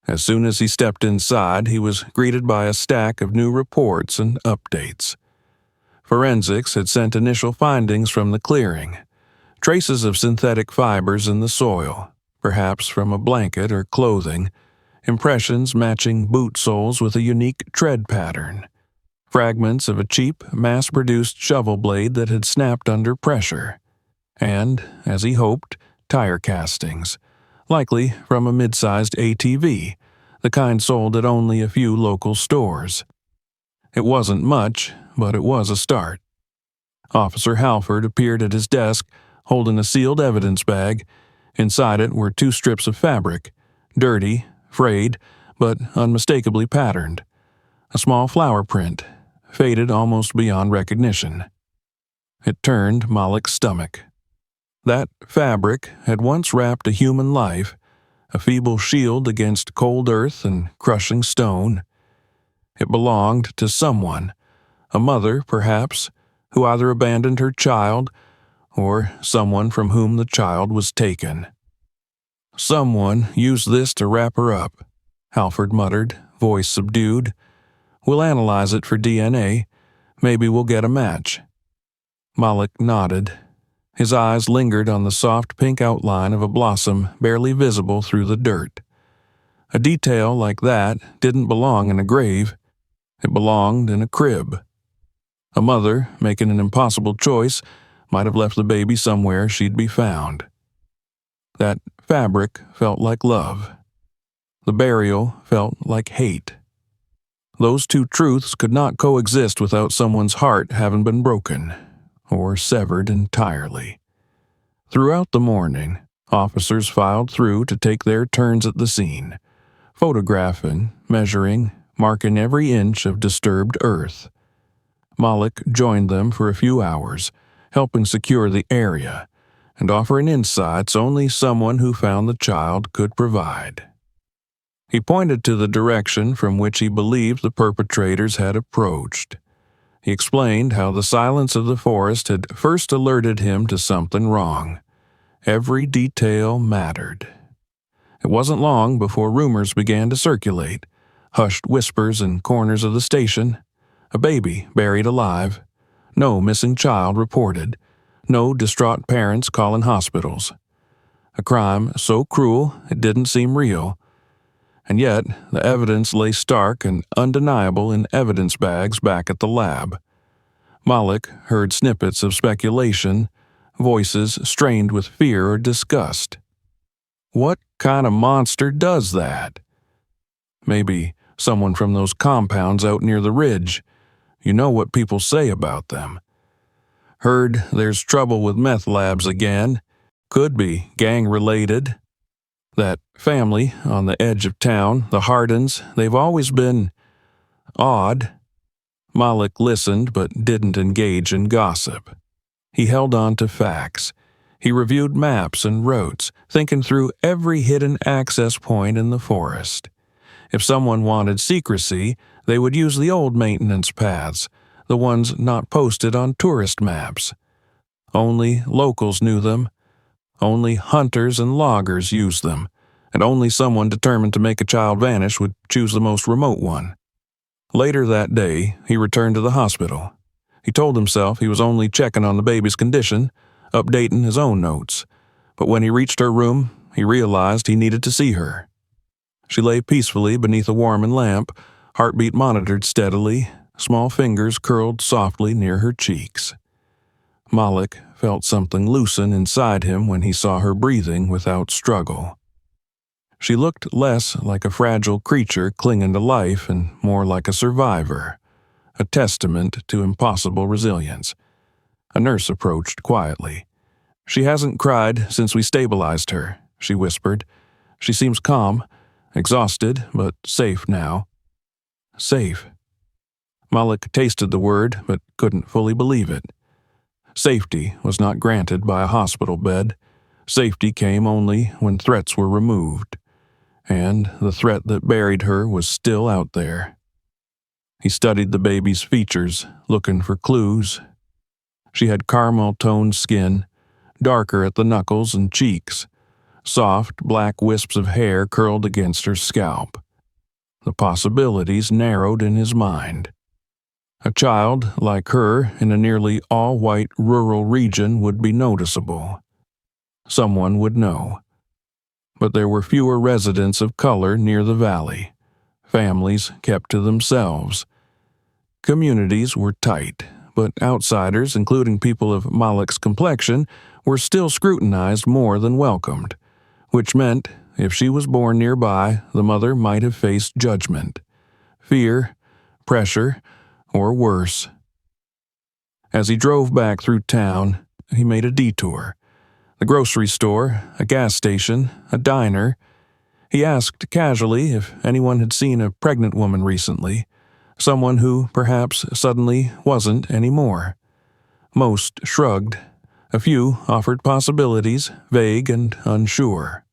As soon as he stepped inside, he was greeted by a stack of new reports and updates. Forensics had sent initial findings from the clearing, traces of synthetic fibers in the soil, perhaps from a blanket or clothing, impressions matching boot soles with a unique tread pattern, fragments of a cheap, mass-produced shovel blade that had snapped under pressure, and, as he hoped, tire castings, likely from a mid-sized ATV, the kind sold at only a few local stores. It wasn't much, but it was a start. Officer Halford appeared at his desk, holding a sealed evidence bag. Inside it were 2 strips of fabric, dirty, frayed, but unmistakably patterned. A small flower print, faded almost beyond recognition. It turned Malik's stomach. That fabric had once wrapped a human life, a feeble shield against cold earth and crushing stone. It belonged to someone, a mother, perhaps, who either abandoned her child or someone from whom the child was taken. Someone used this to wrap her up, Halford muttered, voice subdued. We'll analyze it for DNA. Maybe we'll get a match. Malik nodded. His eyes lingered on the soft pink outline of a blossom barely visible through the dirt. A detail like that didn't belong in a grave. It belonged in a crib. A mother, making an impossible choice, might have left the baby somewhere she'd be found. That fabric felt like love. The burial felt like hate. Those two truths could not coexist without someone's heart having been broken, or severed entirely. Throughout the morning, officers filed through to take their turns at the scene, photographing, measuring, marking every inch of disturbed earth. Malik joined them for a few hours, helping secure the area, and offering insights only someone who found the child could provide. He pointed to the direction from which he believed the perpetrators had approached. He explained how the silence of the forest had first alerted him to something wrong. Every detail mattered. It wasn't long before rumors began to circulate, hushed whispers in corners of the station. A baby buried alive. No missing child reported. No distraught parents calling hospitals. A crime so cruel it didn't seem real. And yet, the evidence lay stark and undeniable in evidence bags back at the lab. Malik heard snippets of speculation, voices strained with fear or disgust. What kind of monster does that? Maybe someone from those compounds out near the ridge, You know what people say about them. Heard there's trouble with meth labs again. Could be gang-related. That family on the edge of town, the Hardens, they've always been odd. Malik listened but didn't engage in gossip. He held on to facts. He reviewed maps and routes, thinking through every hidden access point in the forest. If someone wanted secrecy, they would use the old maintenance paths, the ones not posted on tourist maps. Only locals knew them. Only hunters and loggers used them, and only someone determined to make a child vanish would choose the most remote one. Later that day, he returned to the hospital. He told himself he was only checking on the baby's condition, updating his own notes. But when he reached her room, he realized he needed to see her. She lay peacefully beneath a warming lamp, heartbeat monitored steadily, small fingers curled softly near her cheeks. Malik felt something loosen inside him when he saw her breathing without struggle. She looked less like a fragile creature clinging to life and more like a survivor, a testament to impossible resilience. A nurse approached quietly. "She hasn't cried since we stabilized her," she whispered. "She seems calm, exhausted, but safe now." Safe. Malik tasted the word, but couldn't fully believe it. Safety was not granted by a hospital bed. Safety came only when threats were removed. And the threat that buried her was still out there. He studied the baby's features, looking for clues. She had caramel-toned skin, darker at the knuckles and cheeks, soft black wisps of hair curled against her scalp. The possibilities narrowed in his mind. A child like her in a nearly all-white rural region would be noticeable. Someone would know. But there were fewer residents of color near the valley. Families kept to themselves. Communities were tight, but outsiders, including people of Malik's complexion, were still scrutinized more than welcomed, which meant if she was born nearby, the mother might have faced judgment, fear, pressure, or worse. As he drove back through town, he made a detour. The grocery store, a gas station, a diner. He asked casually if anyone had seen a pregnant woman recently, someone who perhaps suddenly wasn't anymore. Most shrugged. A few offered possibilities, vague and unsure.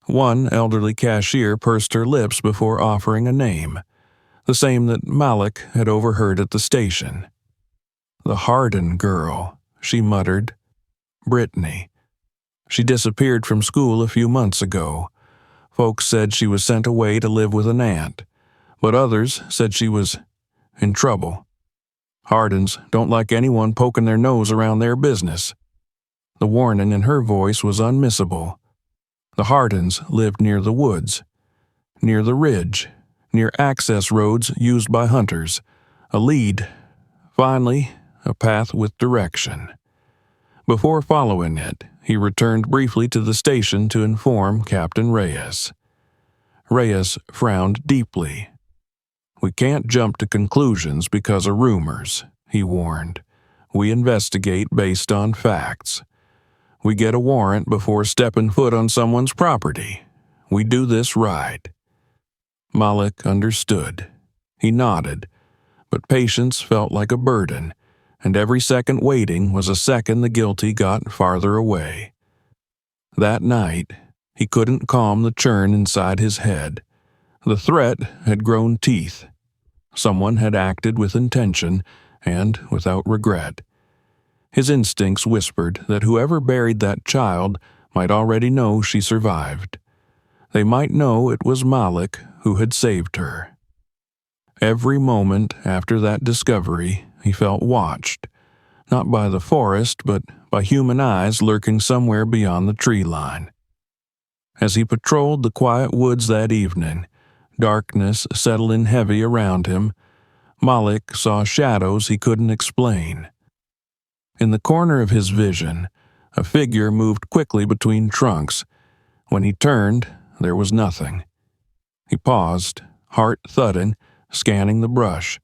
One elderly cashier pursed her lips before offering a name, the same that Malik had overheard at the station. "The Harden girl," she muttered. "Brittany. She disappeared from school a few months ago. Folks said she was sent away to live with an aunt, but others said she was in trouble. Hardens don't like anyone poking their nose around their business." The warning in her voice was unmissable. The Hardens lived near the woods, near the ridge, near access roads used by hunters, a lead, finally, a path with direction. Before following it, he returned briefly to the station to inform Captain Reyes. Reyes frowned deeply. "We can't jump to conclusions because of rumors," he warned. "We investigate based on facts. We get a warrant before stepping foot on someone's property. We do this right." Malik understood. He nodded, but patience felt like a burden, and every second waiting was a second the guilty got farther away. That night, he couldn't calm the churn inside his head. The threat had grown teeth. Someone had acted with intention and without regret. His instincts whispered that whoever buried that child might already know she survived. They might know it was Malik who had saved her. Every moment after that discovery, he felt watched, not by the forest, but by human eyes lurking somewhere beyond the tree line. As he patrolled the quiet woods that evening, darkness settling heavy around him, Malik saw shadows he couldn't explain. In the corner of his vision, a figure moved quickly between trunks. When he turned, there was nothing. He paused, heart thudding, scanning the brush.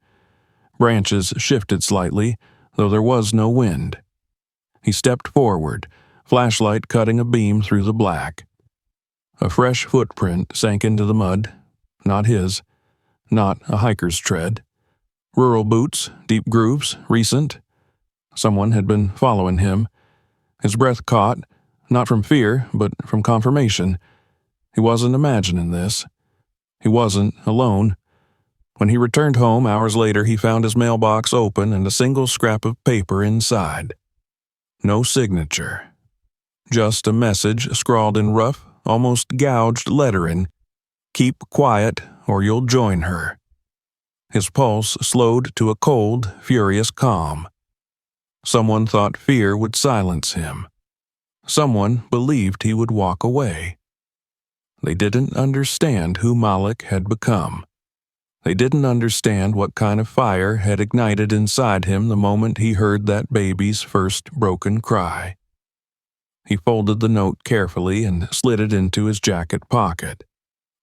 Branches shifted slightly, though there was no wind. He stepped forward, flashlight cutting a beam through the black. A fresh footprint sank into the mud. Not his. Not a hiker's tread. Rural boots, deep grooves, recent. Someone had been following him. His breath caught, not from fear, but from confirmation. He wasn't imagining this. He wasn't alone. When he returned home hours later, he found his mailbox open and a single scrap of paper inside. No signature. Just a message scrawled in rough, almost gouged lettering. Keep quiet or you'll join her. His pulse slowed to a cold, furious calm. Someone thought fear would silence him. Someone believed he would walk away. They didn't understand who Malik had become. They didn't understand what kind of fire had ignited inside him the moment he heard that baby's first broken cry. He folded the note carefully and slid it into his jacket pocket.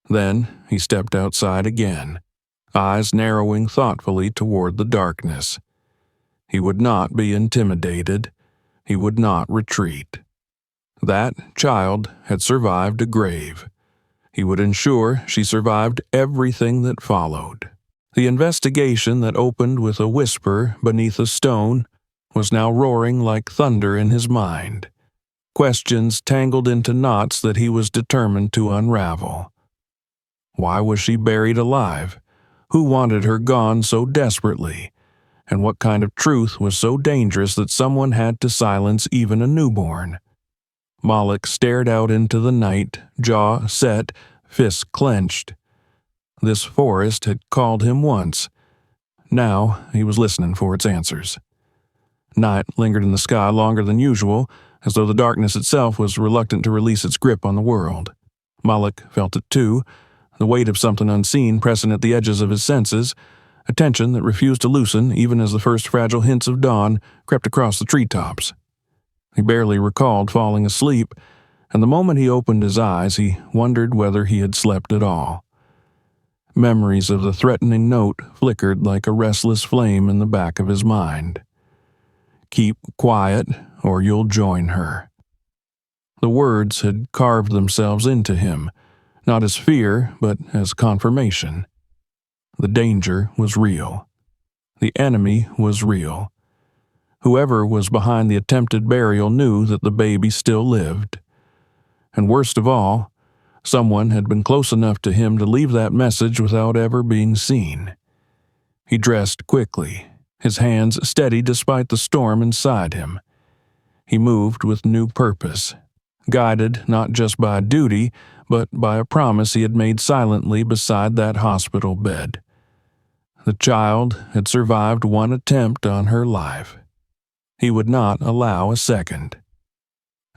Then he stepped outside again, eyes narrowing thoughtfully toward the darkness. He would not be intimidated. He would not retreat. That child had survived a grave. He would ensure she survived everything that followed. The investigation that opened with a whisper beneath a stone was now roaring like thunder in his mind. Questions tangled into knots that he was determined to unravel. Why was she buried alive? Who wanted her gone so desperately? And what kind of truth was so dangerous that someone had to silence even a newborn? Malik stared out into the night, jaw set, fists clenched. This forest had called him once. Now he was listening for its answers. Night lingered in the sky longer than usual, as though the darkness itself was reluctant to release its grip on the world. Malik felt it too, the weight of something unseen pressing at the edges of his senses, a tension that refused to loosen even as the first fragile hints of dawn crept across the treetops. He barely recalled falling asleep, and the moment he opened his eyes, he wondered whether he had slept at all. Memories of the threatening note flickered like a restless flame in the back of his mind. Keep quiet, or you'll join her. The words had carved themselves into him, not as fear, but as confirmation. The danger was real. The enemy was real. Whoever was behind the attempted burial knew that the baby still lived. And worst of all, someone had been close enough to him to leave that message without ever being seen. He dressed quickly, his hands steady despite the storm inside him. He moved with new purpose, guided not just by duty, but by a promise he had made silently beside that hospital bed. The child had survived one attempt on her life. He would not allow a second.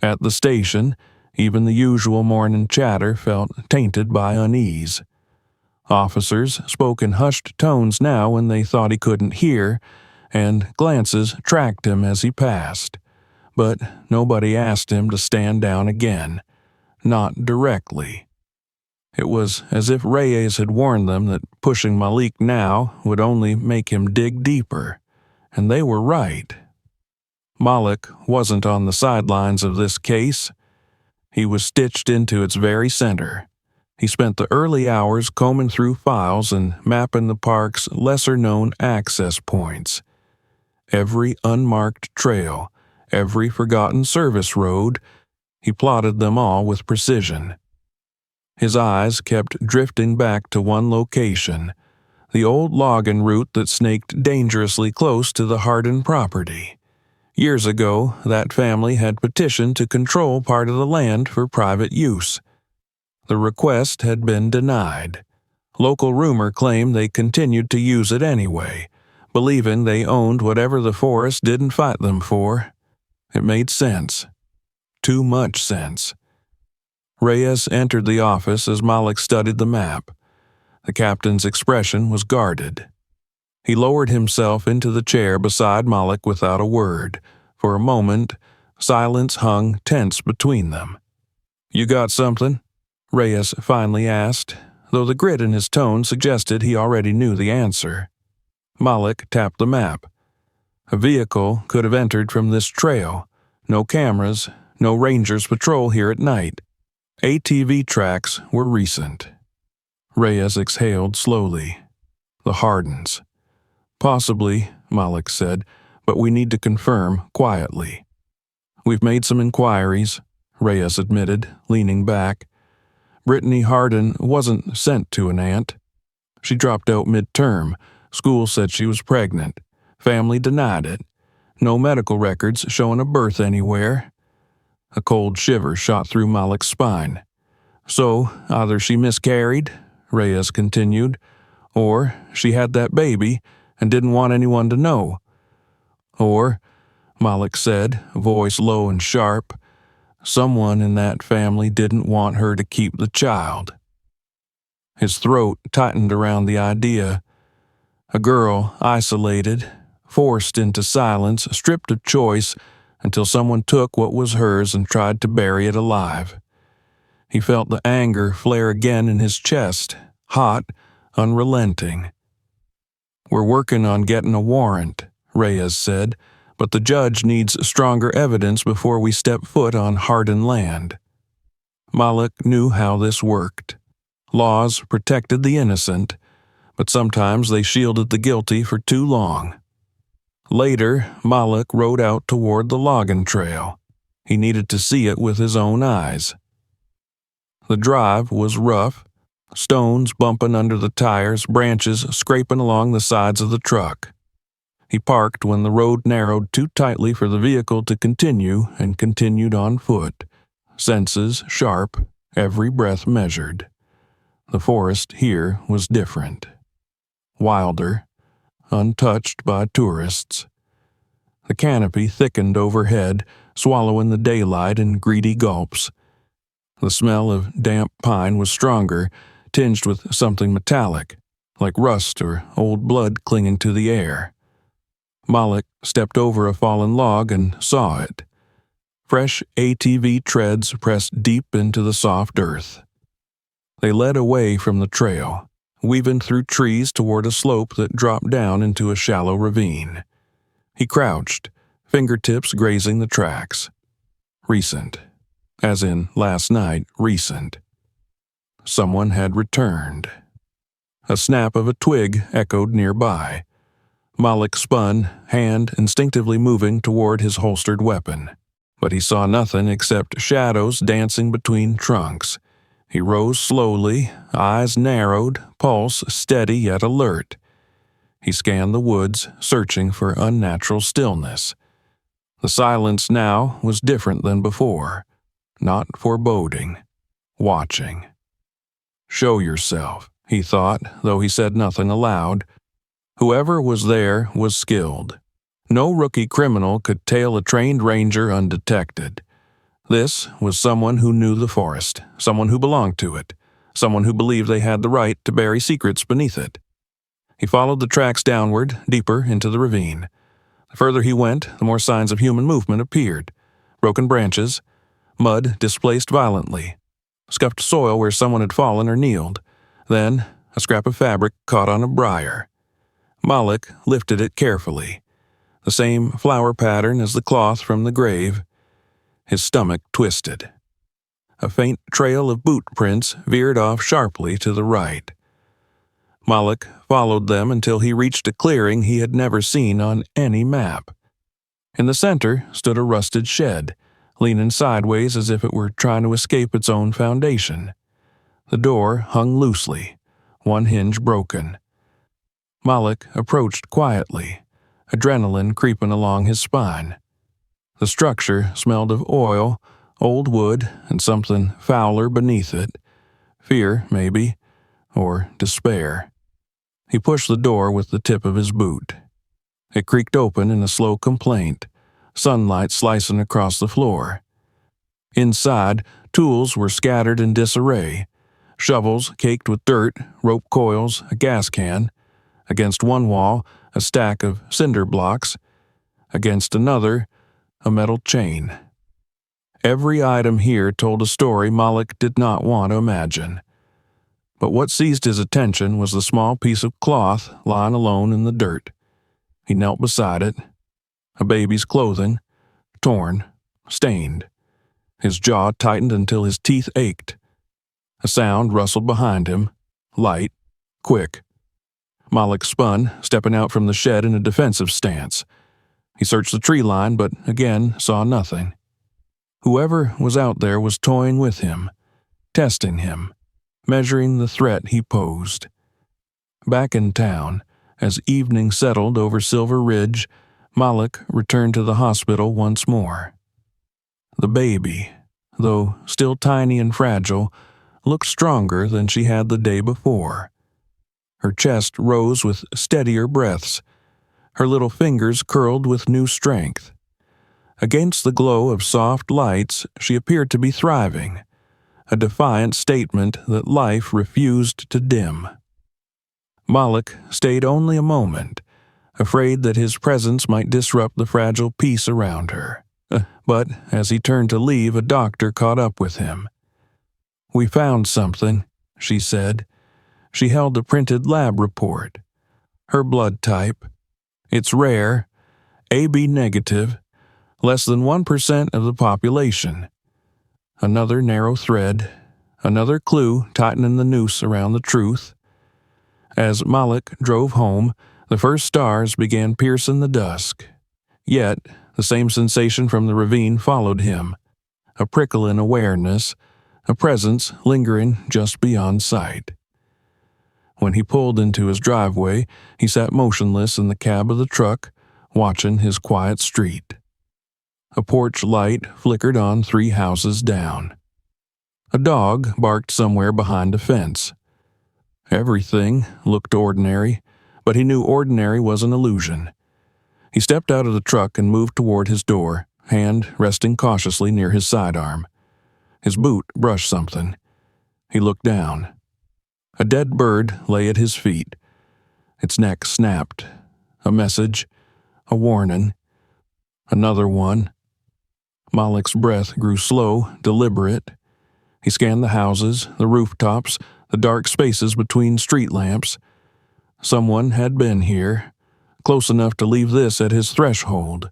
At the station, even the usual morning chatter felt tainted by unease. Officers spoke in hushed tones now when they thought he couldn't hear, and glances tracked him as he passed. But nobody asked him to stand down again, not directly. It was as if Reyes had warned them that pushing Malik now would only make him dig deeper, and they were right. Malik wasn't on the sidelines of this case. He was stitched into its very center. He spent the early hours combing through files and mapping the park's lesser-known access points. Every unmarked trail, every forgotten service road, he plotted them all with precision. His eyes kept drifting back to one location, the old logging route that snaked dangerously close to the Hardin property. Years ago, that family had petitioned to control part of the land for private use. The request had been denied. Local rumor claimed they continued to use it anyway, believing they owned whatever the forest didn't fight them for. It made sense. Too much sense. Reyes entered the office as Malik studied the map. The captain's expression was guarded. He lowered himself into the chair beside Malik without a word. For a moment, silence hung tense between them. "You got something?" Reyes finally asked, though the grit in his tone suggested he already knew the answer. Malik tapped the map. A vehicle could have entered from this trail. No cameras, no rangers patrol here at night. ATV tracks were recent. Reyes exhaled slowly. The Hardens. Possibly, Malik said, but we need to confirm quietly. We've made some inquiries, Reyes admitted, leaning back. Brittany Harden wasn't sent to an aunt. She dropped out midterm. School said she was pregnant. Family denied it. No medical records showing a birth anywhere. A cold shiver shot through Malik's spine. So, either she miscarried, Reyes continued, or she had that baby and didn't want anyone to know. Or, Malik said, voice low and sharp, someone in that family didn't want her to keep the child. His throat tightened around the idea. A girl, isolated, forced into silence, stripped of choice, until someone took what was hers and tried to bury it alive. He felt the anger flare again in his chest, hot, unrelenting. We're working on getting a warrant, Reyes said, but the judge needs stronger evidence before we step foot on Harden land. Malik knew how this worked. Laws protected the innocent, but sometimes they shielded the guilty for too long. Later, Malik rode out toward the logging trail. He needed to see it with his own eyes. The drive was rough, stones bumping under the tires, branches scraping along the sides of the truck. He parked when the road narrowed too tightly for the vehicle to continue and continued on foot, senses sharp, every breath measured. The forest here was different. Wilder, untouched by tourists. The canopy thickened overhead, swallowing the daylight in greedy gulps. The smell of damp pine was stronger, tinged with something metallic, like rust or old blood clinging to the air. Malik stepped over a fallen log and saw it. Fresh ATV treads pressed deep into the soft earth. They led away from the trail, weaving through trees toward a slope that dropped down into a shallow ravine. He crouched, fingertips grazing the tracks. Recent. As in last night, recent. Someone had returned. A snap of a twig echoed nearby. Malik spun, hand instinctively moving toward his holstered weapon. But he saw nothing except shadows dancing between trunks. He rose slowly, eyes narrowed, pulse steady yet alert. He scanned the woods, searching for unnatural stillness. The silence now was different than before. Not foreboding. Watching. Show yourself, he thought, though he said nothing aloud. Whoever was there was skilled. No rookie criminal could tail a trained ranger undetected. This was someone who knew the forest, someone who belonged to it, someone who believed they had the right to bury secrets beneath it. He followed the tracks downward, deeper into the ravine. The further he went, the more signs of human movement appeared. Broken branches, mud displaced violently, scuffed soil where someone had fallen or kneeled, then a scrap of fabric caught on a briar. Malik lifted it carefully. The same flower pattern as the cloth from the grave. His stomach twisted. A faint trail of boot prints veered off sharply to the right. Malik followed them until he reached a clearing he had never seen on any map. In the center stood a rusted shed, leaning sideways as if it were trying to escape its own foundation. The door hung loosely, one hinge broken. Malik approached quietly, adrenaline creeping along his spine. The structure smelled of oil, old wood, and something fouler beneath it. Fear, maybe, or despair. He pushed the door with the tip of his boot. It creaked open in a slow complaint, sunlight slicing across the floor. Inside, tools were scattered in disarray. Shovels caked with dirt, rope coils, a gas can. Against one wall, a stack of cinder blocks. Against another, a metal chain. Every item here told a story Malik did not want to imagine. But what seized his attention was the small piece of cloth lying alone in the dirt. He knelt beside it. A baby's clothing, torn, stained. His jaw tightened until his teeth ached. A sound rustled behind him, light, quick. Malik spun, stepping out from the shed in a defensive stance. He searched the tree line, but again saw nothing. Whoever was out there was toying with him, testing him, measuring the threat he posed. Back in town, as evening settled over Silver Ridge, Malik returned to the hospital once more. The baby, though still tiny and fragile, looked stronger than she had the day before. Her chest rose with steadier breaths. Her little fingers curled with new strength. Against the glow of soft lights, she appeared to be thriving, a defiant statement that life refused to dim. Malik stayed only a moment, afraid that his presence might disrupt the fragile peace around her. But as he turned to leave, a doctor caught up with him. "We found something," she said. She held a printed lab report. Her blood type. It's rare, AB negative, less than 1% of the population. Another narrow thread, another clue tightening the noose around the truth. As Malik drove home, the first stars began piercing the dusk. Yet, the same sensation from the ravine followed him, a prickle in awareness, a presence lingering just beyond sight. When he pulled into his driveway, he sat motionless in the cab of the truck, watching his quiet street. A porch light flickered on 3 houses down. A dog barked somewhere behind a fence. Everything looked ordinary, but he knew ordinary was an illusion. He stepped out of the truck and moved toward his door, hand resting cautiously near his sidearm. His boot brushed something. He looked down. A dead bird lay at his feet. Its neck snapped. A message, a warning. Another one. Malik's breath grew slow, deliberate. He scanned the houses, the rooftops, the dark spaces between street lamps. Someone had been here, close enough to leave this at his threshold.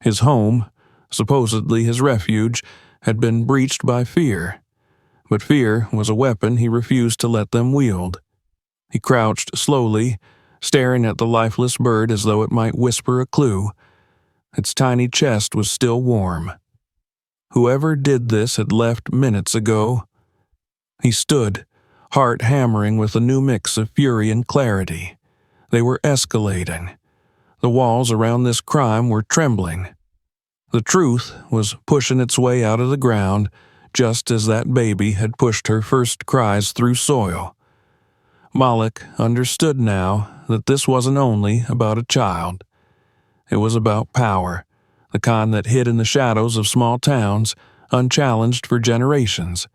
His home, supposedly his refuge, had been breached by fear. But fear was a weapon he refused to let them wield. He crouched slowly, staring at the lifeless bird as though it might whisper a clue. Its tiny chest was still warm. Whoever did this had left minutes ago. He stood, heart hammering with a new mix of fury and clarity. They were escalating. The walls around this crime were trembling. The truth was pushing its way out of the ground, just as that baby had pushed her first cries through soil. Malik understood now that this wasn't only about a child. It was about power, the kind that hid in the shadows of small towns, unchallenged for generations.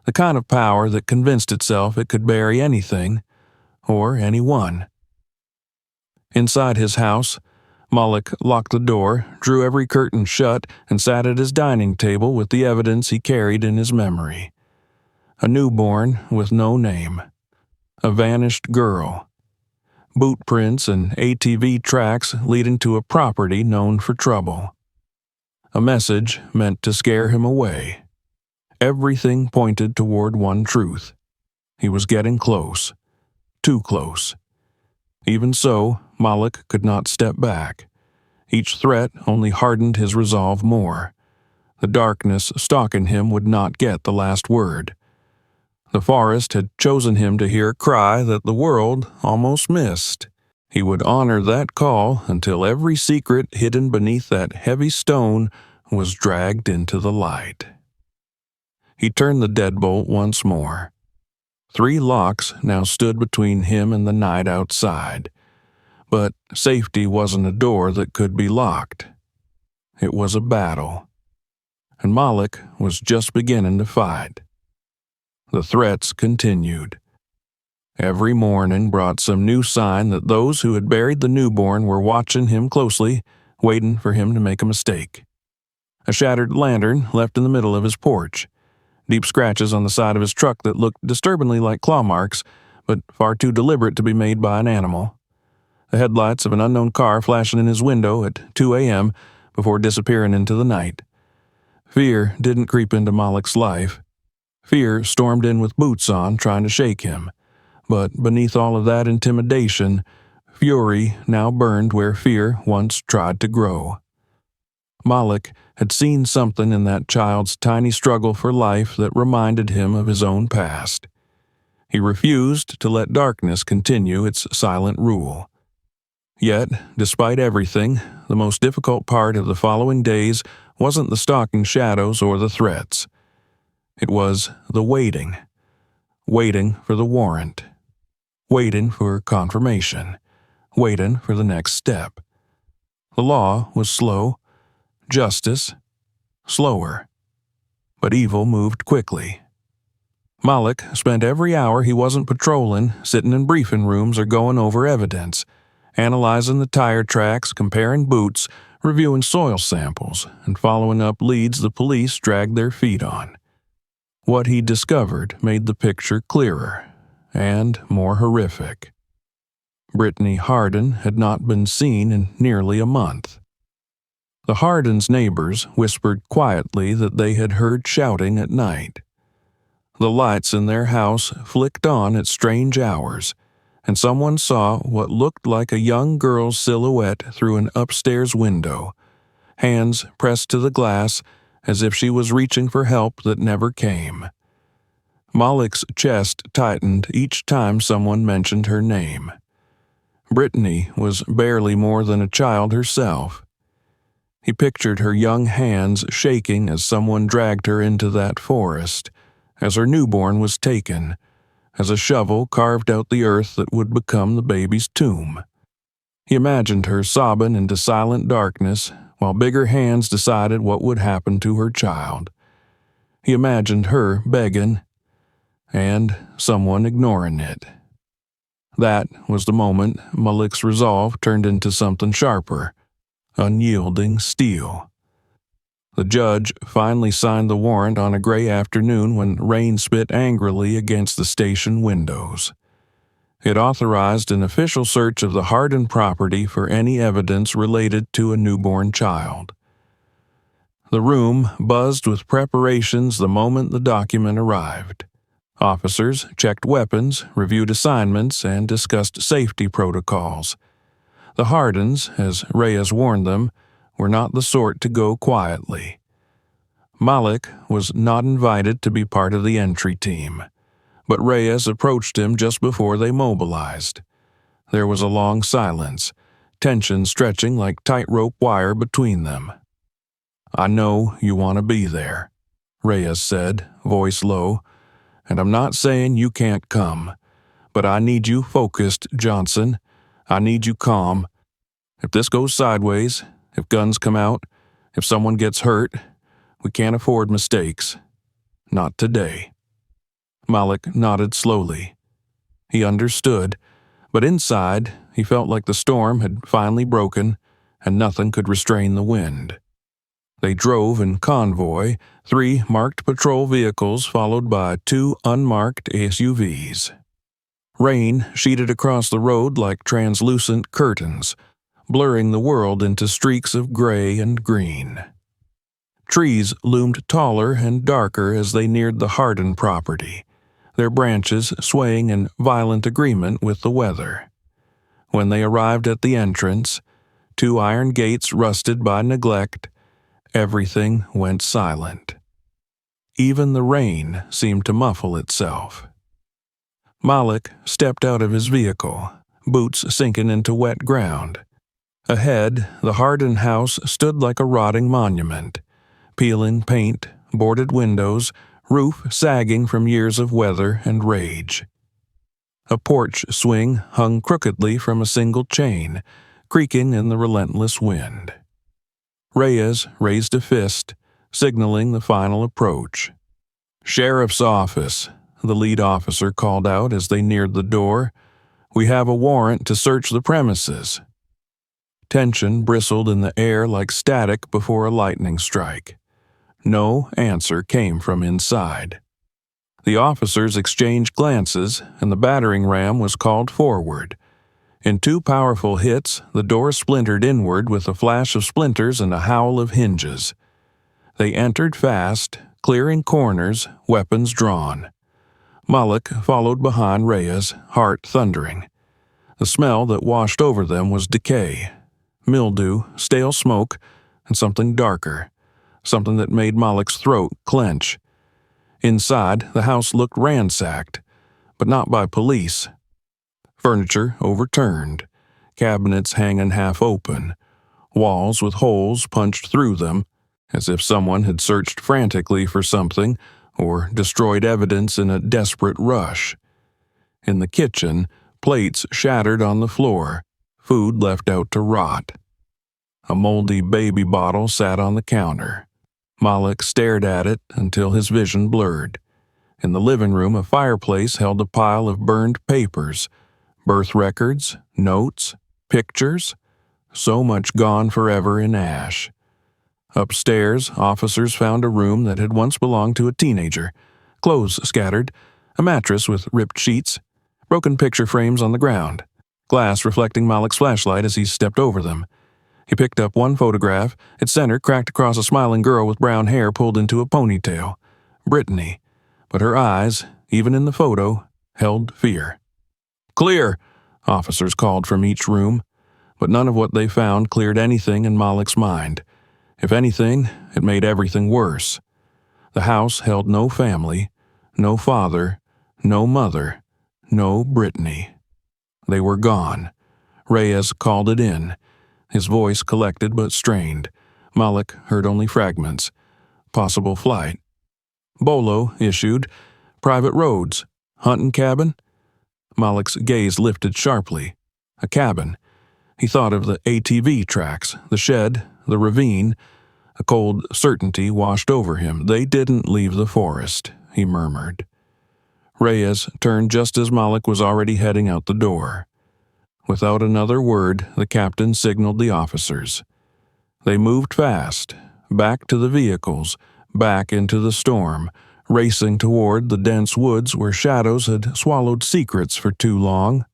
The kind of power that convinced itself it could bury anything, or anyone. Inside his house, Malik locked the door, drew every curtain shut, and sat at his dining table with the evidence he carried in his memory. A newborn with no name. A vanished girl. Boot prints and ATV tracks leading to a property known for trouble. A message meant to scare him away. Everything pointed toward one truth. He was getting close. Too close. Even so, Malik could not step back. Each threat only hardened his resolve more. The darkness stalking him would not get the last word. The forest had chosen him to hear a cry that the world almost missed. He would honor that call until every secret hidden beneath that heavy stone was dragged into the light. He turned the deadbolt once more. 3 locks now stood between him and the night outside. But safety wasn't a door that could be locked. It was a battle. And Malik was just beginning to fight. The threats continued. Every morning brought some new sign that those who had buried the newborn were watching him closely, waiting for him to make a mistake. A shattered lantern left in the middle of his porch. Deep scratches on the side of his truck that looked disturbingly like claw marks, but far too deliberate to be made by an animal. the headlights of an unknown car flashing in his window at 2 a.m. before disappearing into the night. Fear didn't creep into Malik's life. Fear stormed in with boots on, trying to shake him. But beneath all of that intimidation, fury now burned where fear once tried to grow. Malik had seen something in that child's tiny struggle for life that reminded him of his own past. He refused to let darkness continue its silent rule. Yet, despite everything, the most difficult part of the following days wasn't the stalking shadows or the threats. It was the waiting. Waiting for the warrant. Waiting for confirmation. Waiting for the next step. The law was slow. Justice, slower. But evil moved quickly. Malik spent every hour he wasn't patrolling sitting in briefing rooms or going over evidence, analyzing the tire tracks, comparing boots, reviewing soil samples, and following up leads the police dragged their feet on. What he discovered made the picture clearer and more horrific. Brittany Hardin had not been seen in nearly a month. The Hardins' neighbors whispered quietly that they had heard shouting at night. The lights in their house flicked on at strange hours, and someone saw what looked like a young girl's silhouette through an upstairs window, hands pressed to the glass as if she was reaching for help that never came. Malik's chest tightened each time someone mentioned her name. Brittany was barely more than a child herself. He pictured her young hands shaking as someone dragged her into that forest, as her newborn was taken, as a shovel carved out the earth that would become the baby's tomb. He imagined her sobbing into silent darkness while bigger hands decided what would happen to her child. He imagined her begging, and someone ignoring it. That was the moment Malik's resolve turned into something sharper, unyielding steel. The judge finally signed the warrant on a gray afternoon when rain spit angrily against the station windows. It authorized an official search of the Hardin property for any evidence related to a newborn child. The room buzzed with preparations the moment the document arrived. Officers checked weapons, reviewed assignments, and discussed safety protocols. The Hardins, as Reyes warned them, were not the sort to go quietly. Malik was not invited to be part of the entry team, but Reyes approached him just before they mobilized. There was a long silence, tension stretching like tightrope wire between them. "I know you want to be there," Reyes said, voice low, "and I'm not saying you can't come, but I need you focused, Johnson. I need you calm. If this goes sideways, if guns come out, if someone gets hurt, we can't afford mistakes. Not today." Malik nodded slowly. He understood, but inside he felt like the storm had finally broken and nothing could restrain the wind. They drove in convoy, 3 marked patrol vehicles followed by 2 unmarked SUVs. Rain sheeted across the road like translucent curtains, blurring the world into streaks of gray and green. Trees loomed taller and darker as they neared the Hardin property, their branches swaying in violent agreement with the weather. When they arrived at the entrance, 2 iron gates rusted by neglect, everything went silent. Even the rain seemed to muffle itself. Malik stepped out of his vehicle, boots sinking into wet ground. Ahead, the Hardin house stood like a rotting monument, peeling paint, boarded windows, roof sagging from years of weather and rage. A porch swing hung crookedly from a single chain, creaking in the relentless wind. Reyes raised a fist, signaling the final approach. "Sheriff's office," the lead officer called out as they neared the door. "We have a warrant to search the premises." Tension bristled in the air like static before a lightning strike. No answer came from inside. The officers exchanged glances, and the battering ram was called forward. In two powerful hits, the door splintered inward with a flash of splinters and a howl of hinges. They entered fast, clearing corners, weapons drawn. Malik followed behind Reyes, heart thundering. The smell that washed over them was decay, mildew, stale smoke, and something darker, something that made Malik's throat clench. Inside, the house looked ransacked, but not by police. Furniture overturned, cabinets hanging half open, walls with holes punched through them, as if someone had searched frantically for something or destroyed evidence in a desperate rush. In the kitchen, plates shattered on the floor, food left out to rot. A moldy baby bottle sat on the counter. Malik stared at it until his vision blurred. In the living room, a fireplace held a pile of burned papers, birth records, notes, pictures, so much gone forever in ash. Upstairs, officers found a room that had once belonged to a teenager, clothes scattered, a mattress with ripped sheets, broken picture frames on the ground, glass reflecting Malik's flashlight as he stepped over them. He picked up one photograph, its center cracked across a smiling girl with brown hair pulled into a ponytail. Brittany. But her eyes, even in the photo, held fear. "Clear!" officers called from each room, but none of what they found cleared anything in Malik's mind. If anything, it made everything worse. The house held no family, no father, no mother, no Brittany. They were gone. Reyes called it in, his voice collected but strained. Malik heard only fragments. Possible flight. Bolo issued, "Private roads. Hunting cabin?" Malik's gaze lifted sharply. A cabin. He thought of the ATV tracks, the shed, the ravine. A cold certainty washed over him. They didn't leave the forest, he murmured. Reyes turned just as Malik was already heading out the door. Without another word, the captain signaled the officers. They moved fast, back to the vehicles, back into the storm, racing toward the dense woods where shadows had swallowed secrets for too long.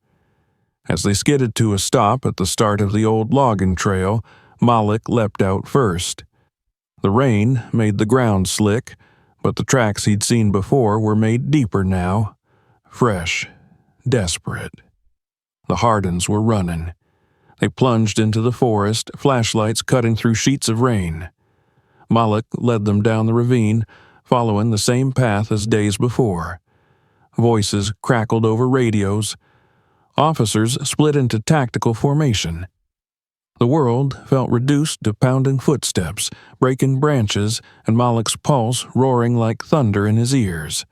As they skidded to a stop at the start of the old logging trail, Malik leapt out first. The rain made the ground slick, but the tracks he'd seen before were made deeper now, fresh, desperate. The Hardens were running. They plunged into the forest, flashlights cutting through sheets of rain. Malik led them down the ravine, following the same path as days before. Voices crackled over radios. Officers split into tactical formation. The world felt reduced to pounding footsteps, breaking branches, and Malik's pulse roaring like thunder in his ears.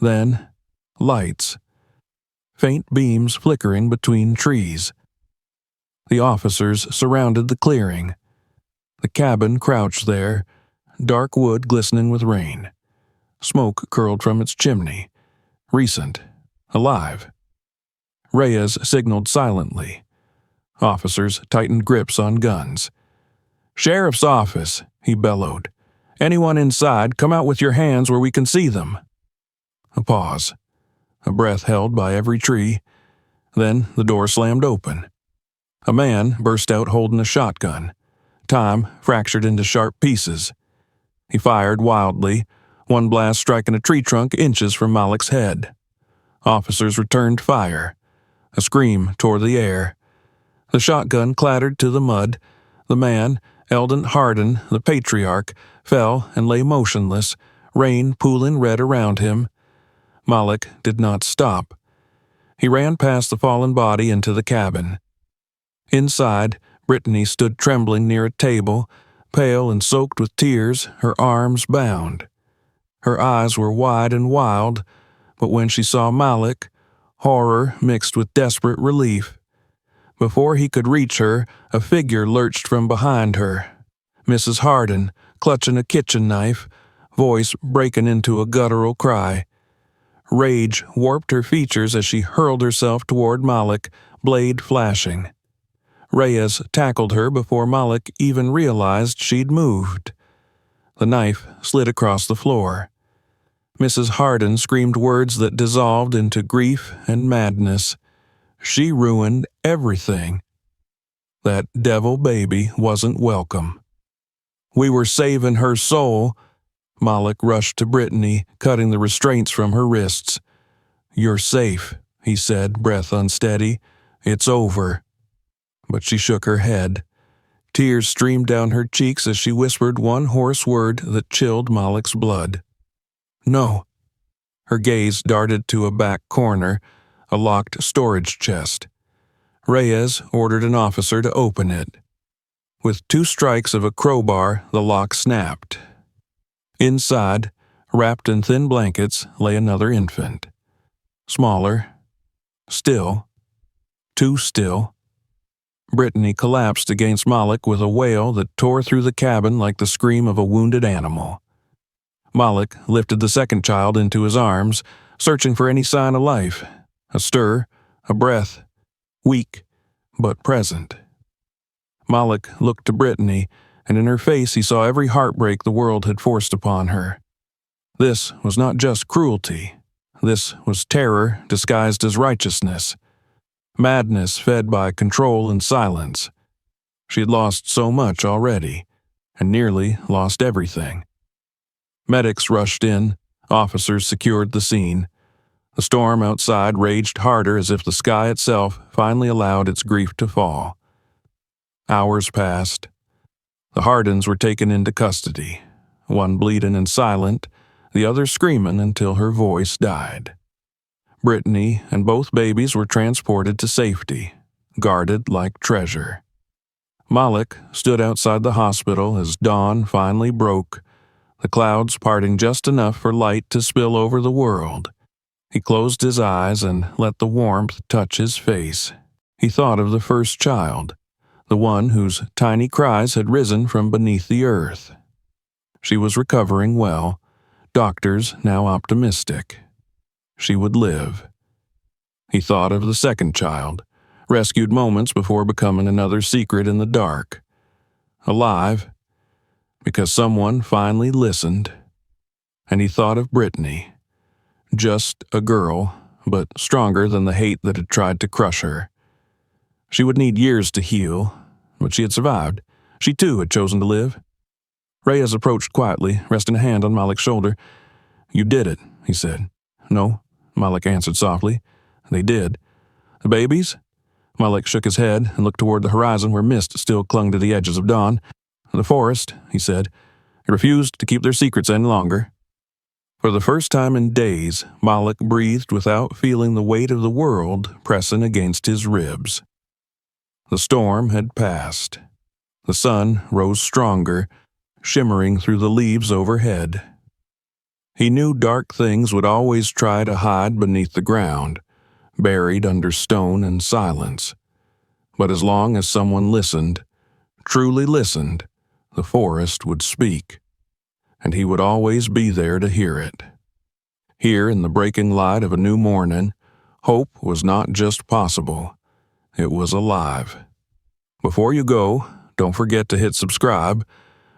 Then, lights. Faint beams flickering between trees. The officers surrounded the clearing. The cabin crouched there, dark wood glistening with rain. Smoke curled from its chimney. Recent. Alive. Reyes signaled silently. Officers tightened grips on guns. "Sheriff's office," he bellowed. "Anyone inside, come out with your hands where we can see them." A pause. A breath held by every tree. Then the door slammed open. A man burst out holding a shotgun. Time fractured into sharp pieces. He fired wildly, one blast striking a tree trunk inches from Malik's head. Officers returned fire. A scream tore the air. The shotgun clattered to the mud. The man, Eldon Harden, the patriarch, fell and lay motionless, rain pooling red around him. Malik did not stop. He ran past the fallen body into the cabin. Inside, Brittany stood trembling near a table, pale and soaked with tears, her arms bound. Her eyes were wide and wild, but when she saw Malik, horror mixed with desperate relief. Before he could reach her, a figure lurched from behind her. Mrs. Harden, clutching a kitchen knife, voice breaking into a guttural cry. Rage warped her features as she hurled herself toward Malik, blade flashing. Reyes tackled her before Malik even realized she'd moved. The knife slid across the floor. Mrs. Harden screamed words that dissolved into grief and madness. She ruined everything. That devil baby wasn't welcome. We were saving her soul. Malik rushed to Brittany, cutting the restraints from her wrists. "You're safe," he said, breath unsteady. "It's over." But she shook her head. Tears streamed down her cheeks as she whispered one hoarse word that chilled Malik's blood. "No." Her gaze darted to a back corner, a locked storage chest. Reyes ordered an officer to open it. With 2 strikes of a crowbar, the lock snapped. Inside, wrapped in thin blankets, lay another infant. Smaller. Still. Too still. Brittany collapsed against Malik with a wail that tore through the cabin like the scream of a wounded animal. Malik lifted the second child into his arms, searching for any sign of life. A stir, a breath. Weak, but present. Malik looked to Brittany, and in her face he saw every heartbreak the world had forced upon her. This was not just cruelty. This was terror disguised as righteousness. Madness fed by control and silence. She had lost so much already, and nearly lost everything. Medics rushed in, officers secured the scene. The storm outside raged harder as if the sky itself finally allowed its grief to fall. Hours passed. The Hardens were taken into custody, one bleeding and silent, the other screaming until her voice died. Brittany and both babies were transported to safety, guarded like treasure. Malik stood outside the hospital as dawn finally broke, the clouds parting just enough for light to spill over the world. He closed his eyes and let the warmth touch his face. He thought of the first child, the one whose tiny cries had risen from beneath the earth. She was recovering well, doctors now optimistic. She would live. He thought of the second child, rescued moments before becoming another secret in the dark. Alive, because someone finally listened. And he thought of Brittany, just a girl, but stronger than the hate that had tried to crush her. She would need years to heal, but she had survived. She too had chosen to live. Reyes approached quietly, resting a hand on Malik's shoulder. "You did it," he said. "No," Malik answered softly. "They did." "The babies?" Malik shook his head and looked toward the horizon where mist still clung to the edges of dawn. "The forest," he said. "It refused to keep their secrets any longer." For the first time in days, Malik breathed without feeling the weight of the world pressing against his ribs. The storm had passed. The sun rose stronger, shimmering through the leaves overhead. He knew dark things would always try to hide beneath the ground, buried under stone and silence. But as long as someone listened, truly listened, the forest would speak, and he would always be there to hear it. Here in the breaking light of a new morning, hope was not just possible, it was alive. Before you go, don't forget to hit subscribe,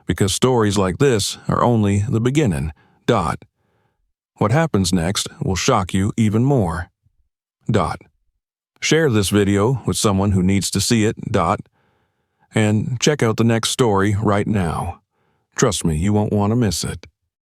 because stories like this are only the beginning. What happens next will shock you even more. Share this video with someone who needs to see it. And check out the next story right now. Trust me, you won't want to miss it.